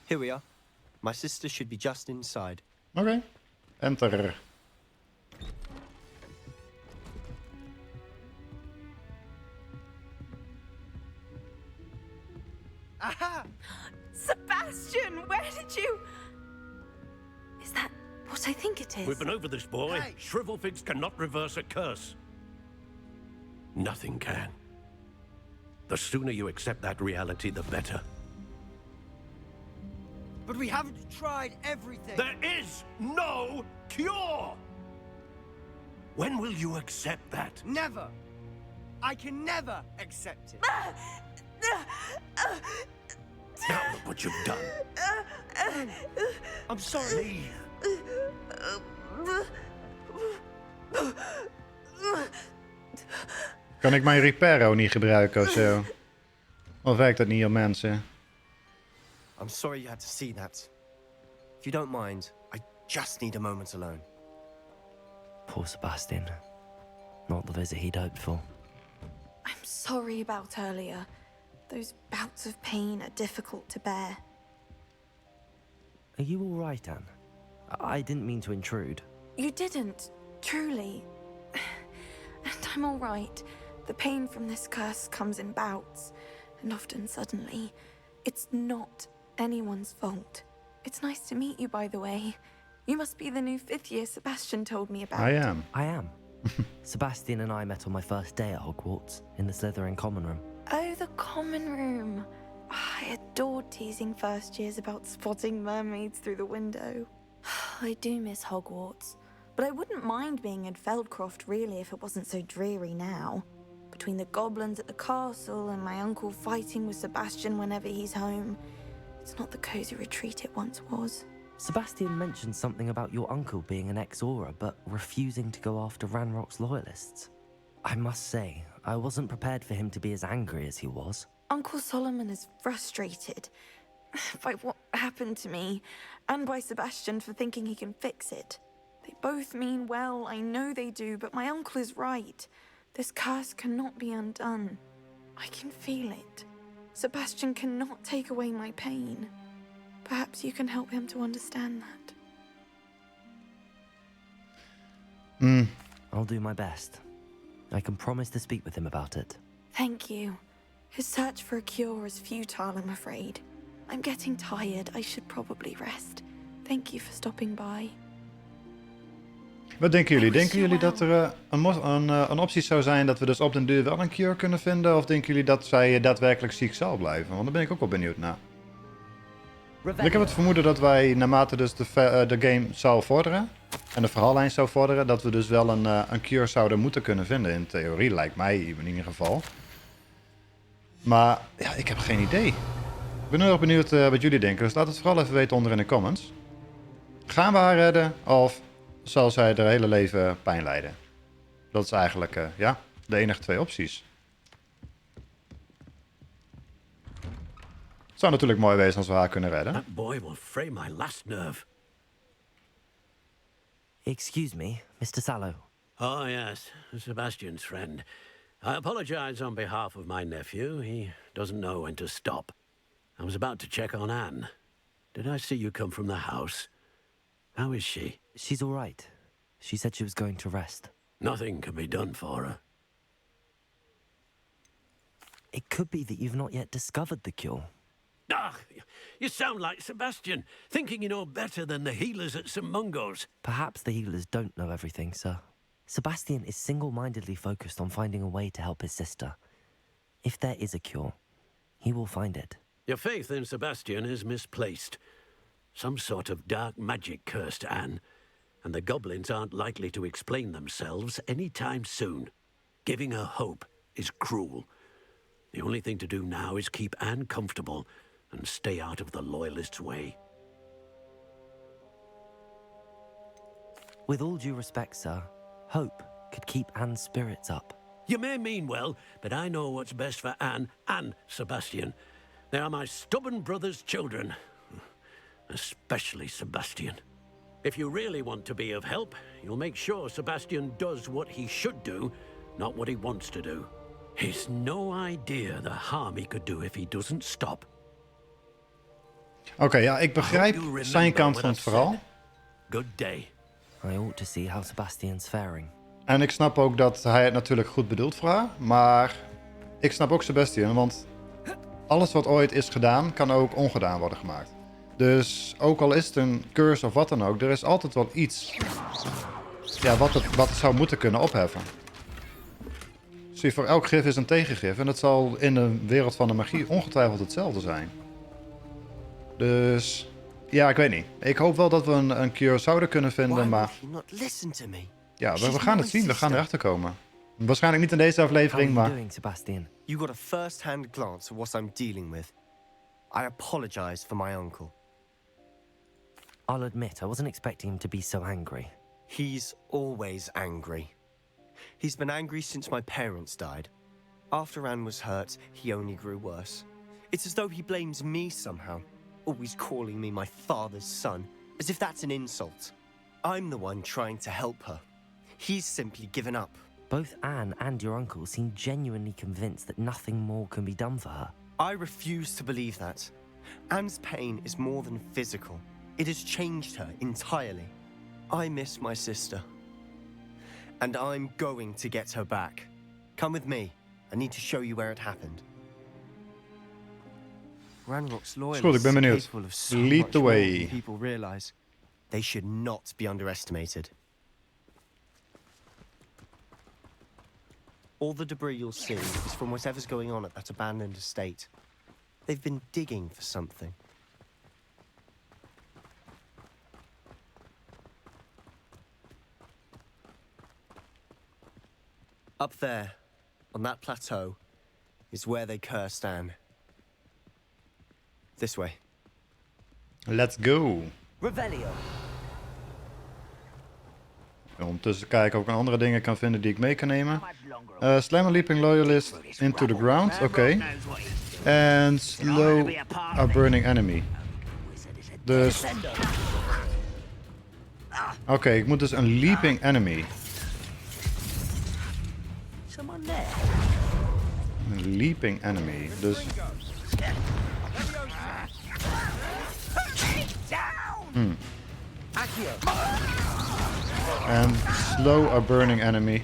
Here we are. My sister should be just inside. Oké. Enter. Aha! Sebastian, where did you... Is that what I think it is? We've been over this, boy. Hey. Shrivelfigs cannot reverse a curse. Nothing can. The sooner you accept that reality, the better. But we haven't tried everything. There is no cure! When will you accept that? Never. I can never accept it. Now look what you've done. I'm sorry. Kan ik mijn reparo niet gebruiken of zo? Of werkt dat niet op mensen? I'm sorry you had to see that. If you don't mind, I just need a moment alone. Poor Sebastian. Not the visit he'd hoped for. I'm sorry about earlier. Those bouts of pain are difficult to bear. Are you all right, Anne? I didn't mean to intrude. You didn't, truly. And I'm all right. The pain from this curse comes in bouts, and often suddenly. It's not anyone's fault. It's nice to meet you, by the way. You must be the new 5th year Sebastian told me about. I am. I am. Sebastian and I met on my first day at Hogwarts, in the Slytherin common room. Oh, the common room. I adored teasing first years about spotting mermaids through the window. I do miss Hogwarts, but I wouldn't mind being in Feldcroft really if it wasn't so dreary now. Between the goblins at the castle and my uncle fighting with Sebastian whenever he's home, it's not the cozy retreat it once was. Sebastian mentioned something about your uncle being an ex-Auror, but refusing to go after Ranrock's loyalists. I must say, I wasn't prepared for him to be as angry as he was. Uncle Solomon is frustrated by what happened to me, and by Sebastian for thinking he can fix it. They both mean well, I know they do, but my uncle is right. This curse cannot be undone. I can feel it. Sebastian cannot take away my pain. Perhaps you can help him to understand that. I'll do my best. I can promise to speak with him about it. Thank you. His search for a cure is futile, I'm afraid. I'm getting tired. I should probably rest. Thank you for stopping by. Wat denken jullie? Denken jullie dat er een optie zou zijn dat we dus op den duur wel een cure kunnen vinden? Of denken jullie dat zij daadwerkelijk ziek zal blijven? Want daar ben ik ook wel benieuwd naar. Ik heb het vermoeden dat wij, naarmate dus de game zou vorderen, en de verhaallijn zou vorderen, dat we dus wel een cure zouden moeten kunnen vinden. In theorie, lijkt mij in ieder geval. Maar ja, ik heb geen idee. Ik ben heel erg benieuwd wat jullie denken. Dus laat het vooral even weten onder in de comments. Gaan we haar redden of zal zij haar hele leven pijn lijden? Dat is eigenlijk ja, de enige twee opties. Het zou natuurlijk mooi wezen als we haar kunnen redden. That boy will frame my last nerve. Excuse me, Mr. Sallow. Oh, yes, Sebastian's friend. I apologize on behalf of my nephew. He doesn't know when to stop. I was about to check on Anne. Did I see you come from the house? How is she? She's all right. She said she was going to rest. Nothing can be done for her. It could be that you've not yet discovered the cure. Ah, you sound like Sebastian, thinking you know better than the healers at St. Mungo's. Perhaps the healers don't know everything, sir. Sebastian is single-mindedly focused on finding a way to help his sister. If there is a cure, he will find it. Your faith in Sebastian is misplaced. Some sort of dark magic cursed Anne, and the goblins aren't likely to explain themselves anytime soon. Giving her hope is cruel. The only thing to do now is keep Anne comfortable and stay out of the Loyalists' way. With all due respect, sir, hope could keep Anne's spirits up. You may mean well, but I know what's best for Anne and Sebastian. They are my stubborn brother's children. Especially Sebastian. If you really want to be of help, you'll make sure Sebastian does what he should do, not what he wants to do. He's no idea the harm he could do if he doesn't stop. Oké, ja, ik begrijp zijn kant van het verhaal. Good day. I ought to see how Sebastian's faring. En ik snap ook dat hij het natuurlijk goed bedoelt voor haar. Maar ik snap ook Sebastian, want alles wat ooit is gedaan, kan ook ongedaan worden gemaakt. Dus ook al is het een curse of wat dan ook, er is altijd wel iets ja, wat het zou moeten kunnen opheffen. Zie, voor elk gif is een tegengif en dat zal in de wereld van de magie ongetwijfeld hetzelfde zijn. Dus ja, ik weet niet. Ik hoop wel dat we een cure zouden kunnen vinden, maar ja, we gaan het zien. We gaan erachter komen. Waarschijnlijk niet in deze aflevering, maar... Sebastian? You got a first-hand glance at what I'm dealing with. I apologize for my uncle. I'll admit, I wasn't expecting him to be so angry. He's always angry. He's been angry since my parents died. After Anne was hurt, he only grew worse. It's as though he blames me somehow, always calling me my father's son, as if that's an insult. I'm the one trying to help her. He's simply given up. Both Anne and your uncle seem genuinely convinced that nothing more can be done for her. I refuse to believe that. Anne's pain is more than physical. It has changed her entirely. I miss my sister. And I'm going to get her back. Come with me. I need to show you where it happened. Ranrock's loyalists are capable of so much more than people realize. They should not be underestimated. All the debris you'll see is from whatever's going on at that abandoned estate. They've been digging for something. Up there, on that plateau, is where they cursed Anne. This way. Let's go. Revelio. Ondertussen kijken of ik andere dingen kan vinden die ik mee kan nemen. Slam a leaping loyalist into the ground. Oké. En slow a burning enemy. Dus... Oké, ik moet dus een leaping enemy. Een leaping enemy. Dus... En slow a burning enemy.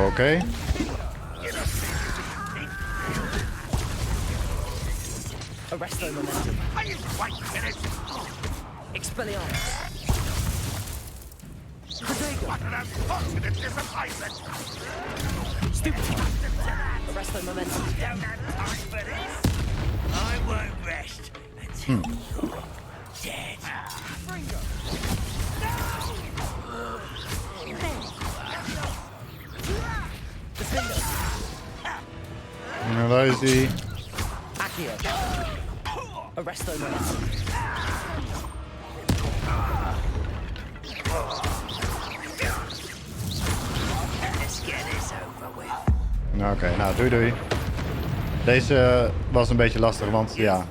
Oké. Arresto momentum. Are you quite finished? Expelliarmus. What an unfortunate disappointment! Stupid. Arresto momentum. Don't have time for this. I won't rest until you're dead. Fringo. Nou, waar is die? Accio. Arresto momentum. Nou, oké, nou, doei doei. Deze was een beetje lastig, want ja.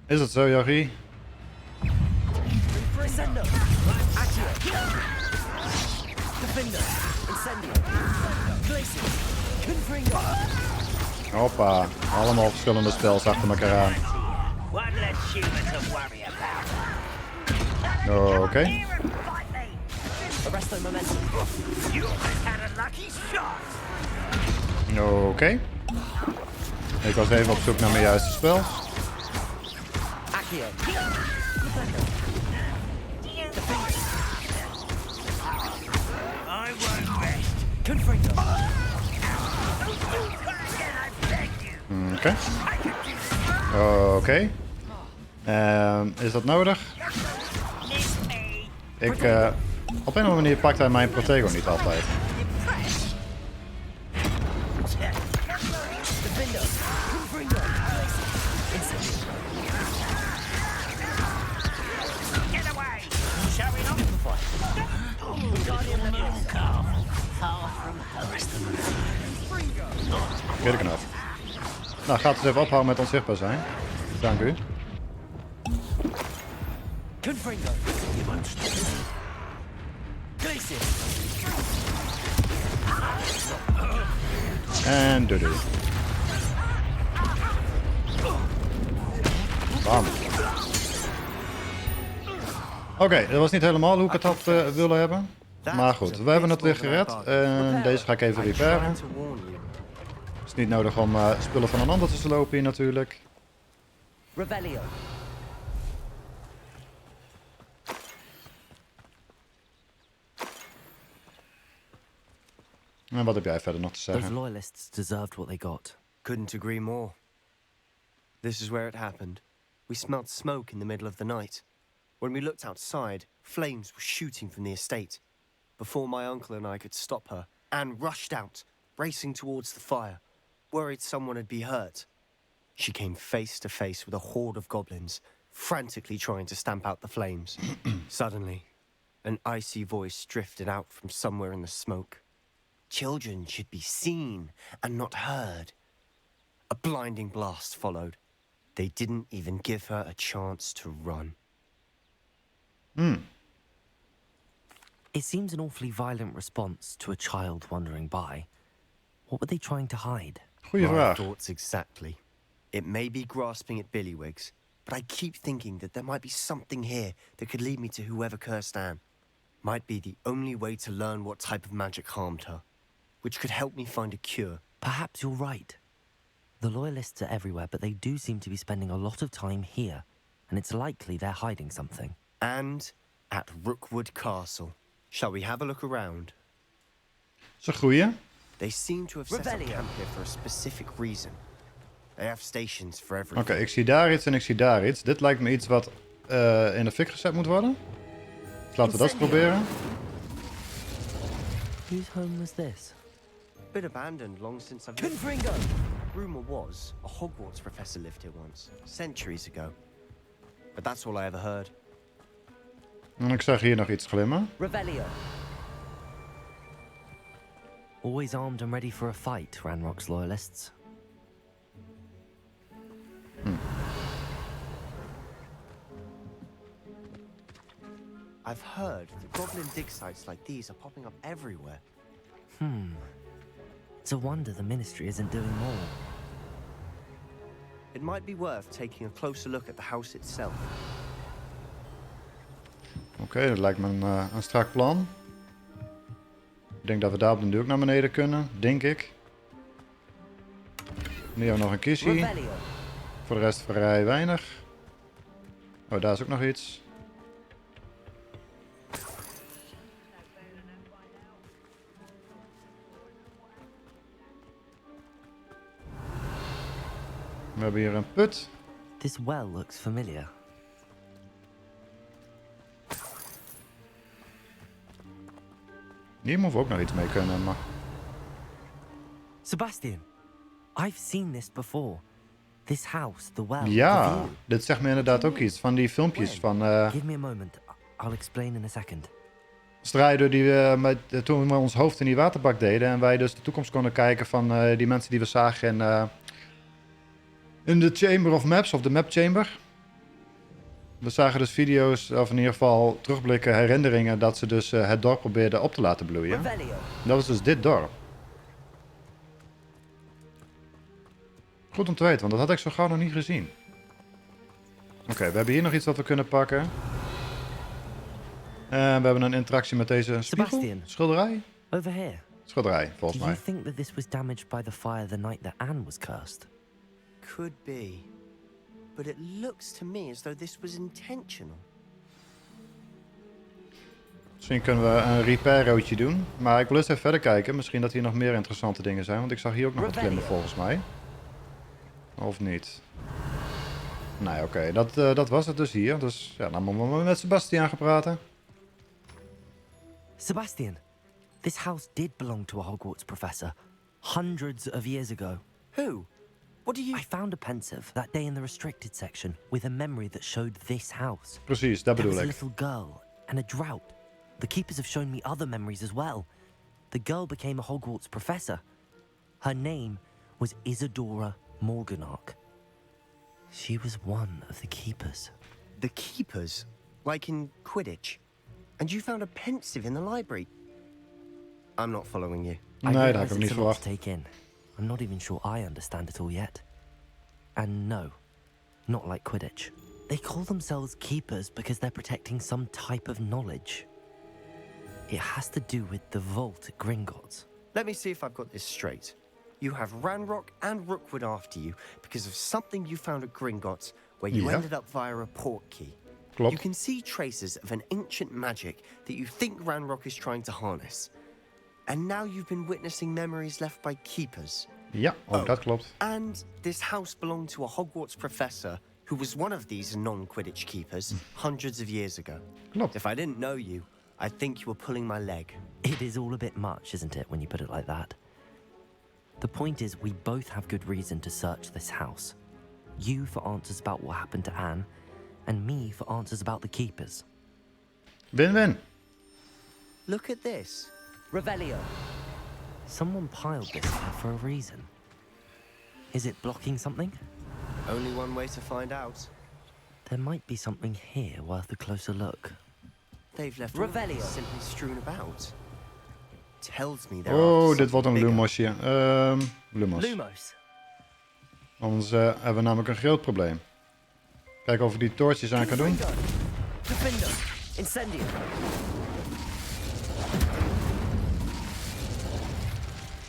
Is het zo, Jochie? Hoppa, allemaal verschillende spels achter elkaar aan. Oké. Oké. Ik was even op zoek naar mijn juiste spel. Oké. Oké. Is dat nodig? Op een of andere manier pakt hij mijn protego niet altijd. Oké, de knop. Nou, gaat het even ophouden met onzichtbaar zijn. Dank u. En doei doei. Bam. Oké, dat was niet helemaal hoe ik het had willen hebben. Maar goed, we hebben het weer gered. Deze ga ik even repairen. Het is niet nodig om spullen van een ander te slopen hier natuurlijk. Rebellion. En wat heb jij verder nog te zeggen? Those loyalists deserved what they got. Couldn't agree more. This is where it happened. We smelled smoke in the middle of the night. When we looked outside, flames were shooting from the estate. Before my uncle and I could stop her, Anne rushed out, racing towards the fire, worried someone had been hurt. She came face to face with a horde of goblins, frantically trying to stamp out the flames. Suddenly, an icy voice drifted out from somewhere in the smoke. Children should be seen and not heard. A blinding blast followed. They didn't even give her a chance to run. It seems an awfully violent response to a child wandering by. What were they trying to hide? Goeie My vraag. thoughts exactly. It may be grasping at billywhigs, but I keep thinking that there might be something here that could lead me to whoever cursed Anne. Might be the only way to learn what type of magic harmed her, which could help me find a cure. Perhaps you're right. The loyalists are everywhere, but they do seem to be spending a lot of time here, and it's likely they're hiding something. And at Rookwood Castle. Shall we have a look around? Is een goeie. They seem to have set up camp here for a specific reason. They have stations for everything. Oké, ik zie daar iets en ik zie daar iets. Dit lijkt me iets wat in de fik gezet moet worden. Dus laten we dat eens proberen. Whose home was this? Been abandoned long since I've Confringo! Rumor was a Hogwarts professor lived here once, centuries ago. But that's all I ever heard. En ik zag hier nog iets glimmen. Revelio. Always armed and ready for a fight, Ranrock's loyalists. I've heard that goblin dig sites like these are popping up everywhere. It's a wonder the Ministry isn't doing more. It might be worth taking a closer look at the house itself. Oké, dat lijkt me een strak plan. Ik denk dat we daar op de deur ook naar beneden kunnen, denk ik. Nu hebben we nog een kistje. Voor de rest vrij weinig. Oh, daar is ook nog iets. We hebben hier een put. This well looks familiar. Hier moeten we ook nog iets mee kunnen, maar... Sebastian, I've seen this before. This house, the well. Ja, dit zegt me inderdaad ook iets van die filmpjes van... Give me a moment. I'll explain in a second. Strijden die we toen we ons hoofd in die waterbak deden en wij dus de toekomst konden kijken van die mensen die we zagen in de Chamber of Maps, of de Map Chamber. We zagen dus video's, of in ieder geval terugblikken, herinneringen, dat ze dus het dorp probeerden op te laten bloeien. Dat was dus dit dorp. Goed om te weten, want dat had ik zo gauw nog niet gezien. Oké, we hebben hier nog iets wat we kunnen pakken. We hebben een interactie met deze spiegel. Sebastian, Schilderij? Over here. Schilderij, volgens mij. Do you think that this was damaged by the fire the night that Anne was cursed? Could be. But it looks to me as though this was intentional. Misschien kunnen we een repair-roodje doen. Maar ik wil eens even verder kijken. Misschien dat hier nog meer interessante dingen zijn. Want ik zag hier ook nog wat klimmen volgens mij. Of niet? Nee, oké. Dat was het dus hier. Dus ja, dan moeten we met Sebastian gaan praten. Sebastian, this house did belong to a Hogwarts professor. Hundreds of years ago. Who? What do you... I found a pensive that day in the restricted section with a memory that showed this house. Precies, dat bedoel ik. There was a little girl and a drought. The keepers have shown me other memories as well. The girl became a Hogwarts professor. Her name was Isadora Morganach. She was one of the keepers. The keepers? Like in Quidditch? And you found a pensive in the library? I'm not following you. Nee, dat had ik niet verwacht. Take in. I'm not even sure I understand it all yet. And no, not like Quidditch. They call themselves keepers because they're protecting some type of knowledge. It has to do with the vault at Gringotts. Let me see if I've got this straight. You have Ranrock and Rookwood after you because of something you found at Gringotts where you ended up via a port key. Klopt. You can see traces of an ancient magic that you think Ranrock is trying to harness. And now you've been witnessing memories left by keepers. Ja, ook dat klopt. And this house belonged to a Hogwarts professor who was one of these non-Quidditch keepers hundreds of years ago. Klopt. If I didn't know you, I'd think you were pulling my leg. It is all a bit much, isn't it, when you put it like that? The point is, we both have good reason to search this house. You for answers about what happened to Anne, and me for answers about the keepers. Win-win. Look at this. Revelio. Someone piled this there for a reason. Is it blocking something? Only one way to find out. There might be something here worth a closer look. They've left Revelio simply strewn about. Tells me there Oh, dit wordt een Lumosje. Lumos. Lumos. Anders hebben we namelijk een groot probleem. Kijken of we die toortjes aan kan doen. Incendio.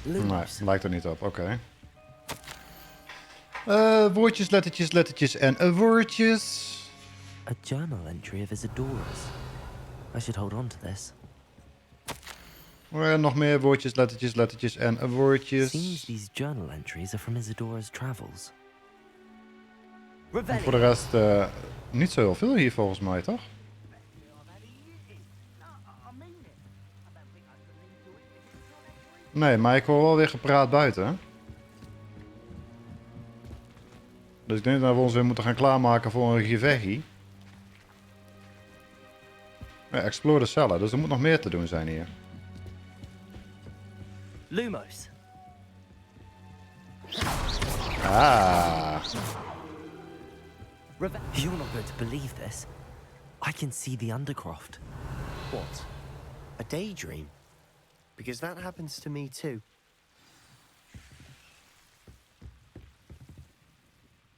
Nee, lijkt er niet op. Oké. Woordjes, lettertjes en woordjes. A journal entry of Isadora's. I should hold on to this. Nog meer woordjes, lettertjes en woordjes. Seems these journal entries are from Isadora's travels. En voor de rest niet zo heel veel hier volgens mij, toch? Nee, maar ik hoor wel weer gepraat buiten. Dus ik denk dat we ons weer moeten gaan klaarmaken voor een gevechtie. Ja, explore de cellen, dus er moet nog meer te doen zijn hier. Lumos. Ah. You're not going to believe this. I can see the Undercroft. What? A daydream? Because that happens to me too.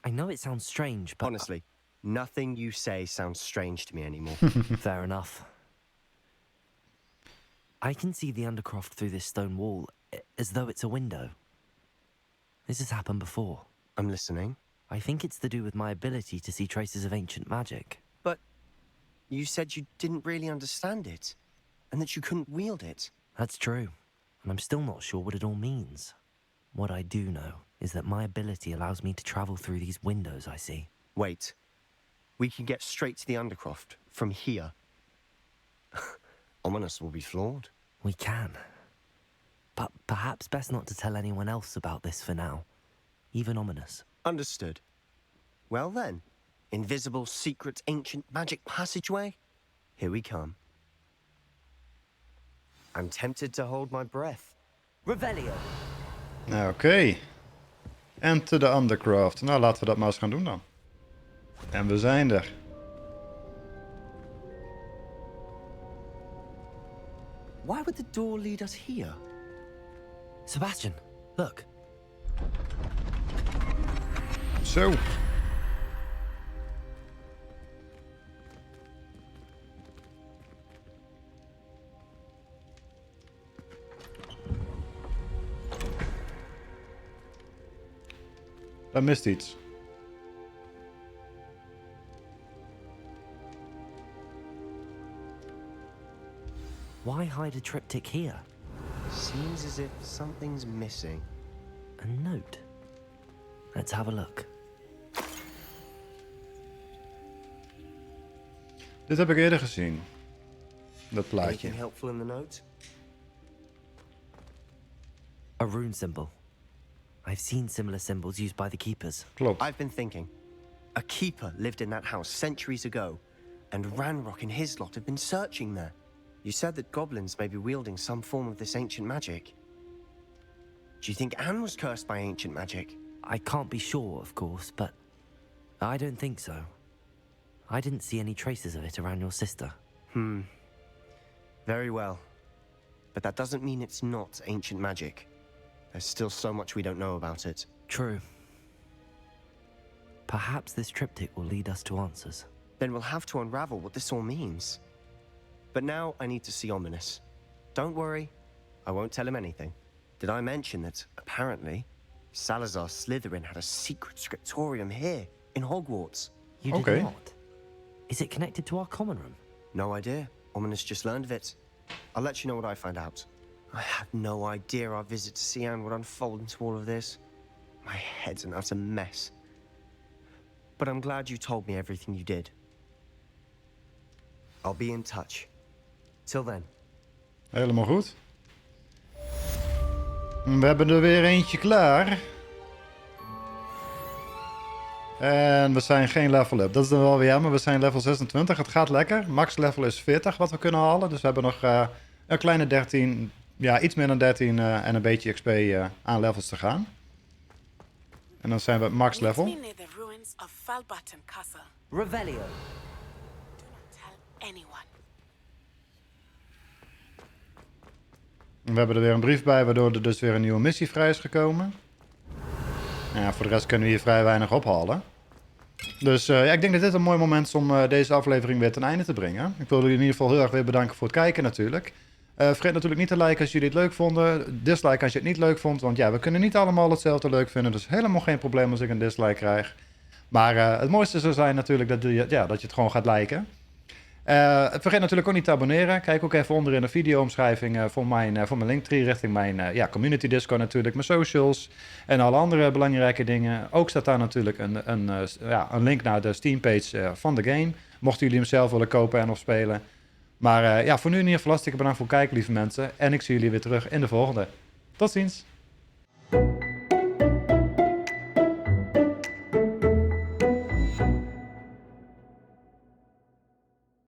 I know it sounds strange, but... Honestly, nothing you say sounds strange to me anymore. Fair enough. I can see the Undercroft through this stone wall, as though it's a window. This has happened before. I'm listening. I think it's to do with my ability to see traces of ancient magic. But you said you didn't really understand it, and that you couldn't wield it. That's true, and I'm still not sure what it all means. What I do know is that my ability allows me to travel through these windows I see. Wait. We can get straight to the Undercroft from here. Ominous will be flawed. We can. But perhaps best not to tell anyone else about this for now. Even Ominous. Understood. Well then, invisible, secret, ancient magic passageway? Here we come. I'm tempted to hold my breath. Revelio. Oké. Enter the Undercroft. Nou, laten we dat maar eens gaan doen dan. En we zijn er. Why would the door lead us here? Sebastian, look. Zo. Daar mist iets. Why hide a triptych here? Seems as if something's missing. A note. Let's have a look. Dit heb ik eerder gezien. Dat plaatje. Anything helpful in the note? A rune symbol. I've seen similar symbols used by the keepers. Klopt. I've been thinking. A keeper lived in that house centuries ago, and Ranrock and his lot have been searching there. You said that goblins may be wielding some form of this ancient magic. Do you think Anne was cursed by ancient magic? I can't be sure, of course, but I don't think so. I didn't see any traces of it around your sister. Very well. But that doesn't mean it's not ancient magic. There's still so much we don't know about it. True. Perhaps this triptych will lead us to answers. Then we'll have to unravel what this all means. But now I need to see Ominous. Don't worry, I won't tell him anything. Did I mention that, apparently, Salazar Slytherin had a secret scriptorium here, in Hogwarts? You did not? Is it connected to our common room? No idea. Ominous just learned of it. I'll let you know what I find out. I had no idea our visit to see Anne would unfold into all of this. My head's an utter mess. But I'm glad you told me everything you did. I'll be in touch. Till then. Helemaal goed. We hebben er weer eentje klaar. En we zijn geen level up. Dat is dan wel weer jammer. We zijn level 26. Het gaat lekker. Max level is 40 wat we kunnen halen. Dus we hebben nog een kleine 13... Ja, iets meer dan 13 en een beetje XP aan levels te gaan. En dan zijn we max level. Revelio. We hebben er weer een brief bij, waardoor er dus weer een nieuwe missie vrij is gekomen. Ja, voor de rest kunnen we hier vrij weinig ophalen. Dus ja, ik denk dat dit een mooi moment is om deze aflevering weer ten einde te brengen. Ik wil jullie in ieder geval heel erg weer bedanken voor het kijken natuurlijk. Vergeet natuurlijk niet te liken als jullie het leuk vonden. Dislike als je het niet leuk vond. Want ja, we kunnen niet allemaal hetzelfde leuk vinden. Dus helemaal geen probleem als ik een dislike krijg. Maar het mooiste zou zijn natuurlijk dat je het gewoon gaat liken. Vergeet natuurlijk ook niet te abonneren. Kijk ook even onder in de video-omschrijving voor mijn linktree richting mijn community Discord natuurlijk. Mijn socials en alle andere belangrijke dingen. Ook staat daar natuurlijk een link naar de Steam-page van de game. Mochten jullie hem zelf willen kopen en of spelen. Maar voor nu in ieder geval hartstikke bedankt voor het kijken, lieve mensen. En ik zie jullie weer terug in de volgende. Tot ziens!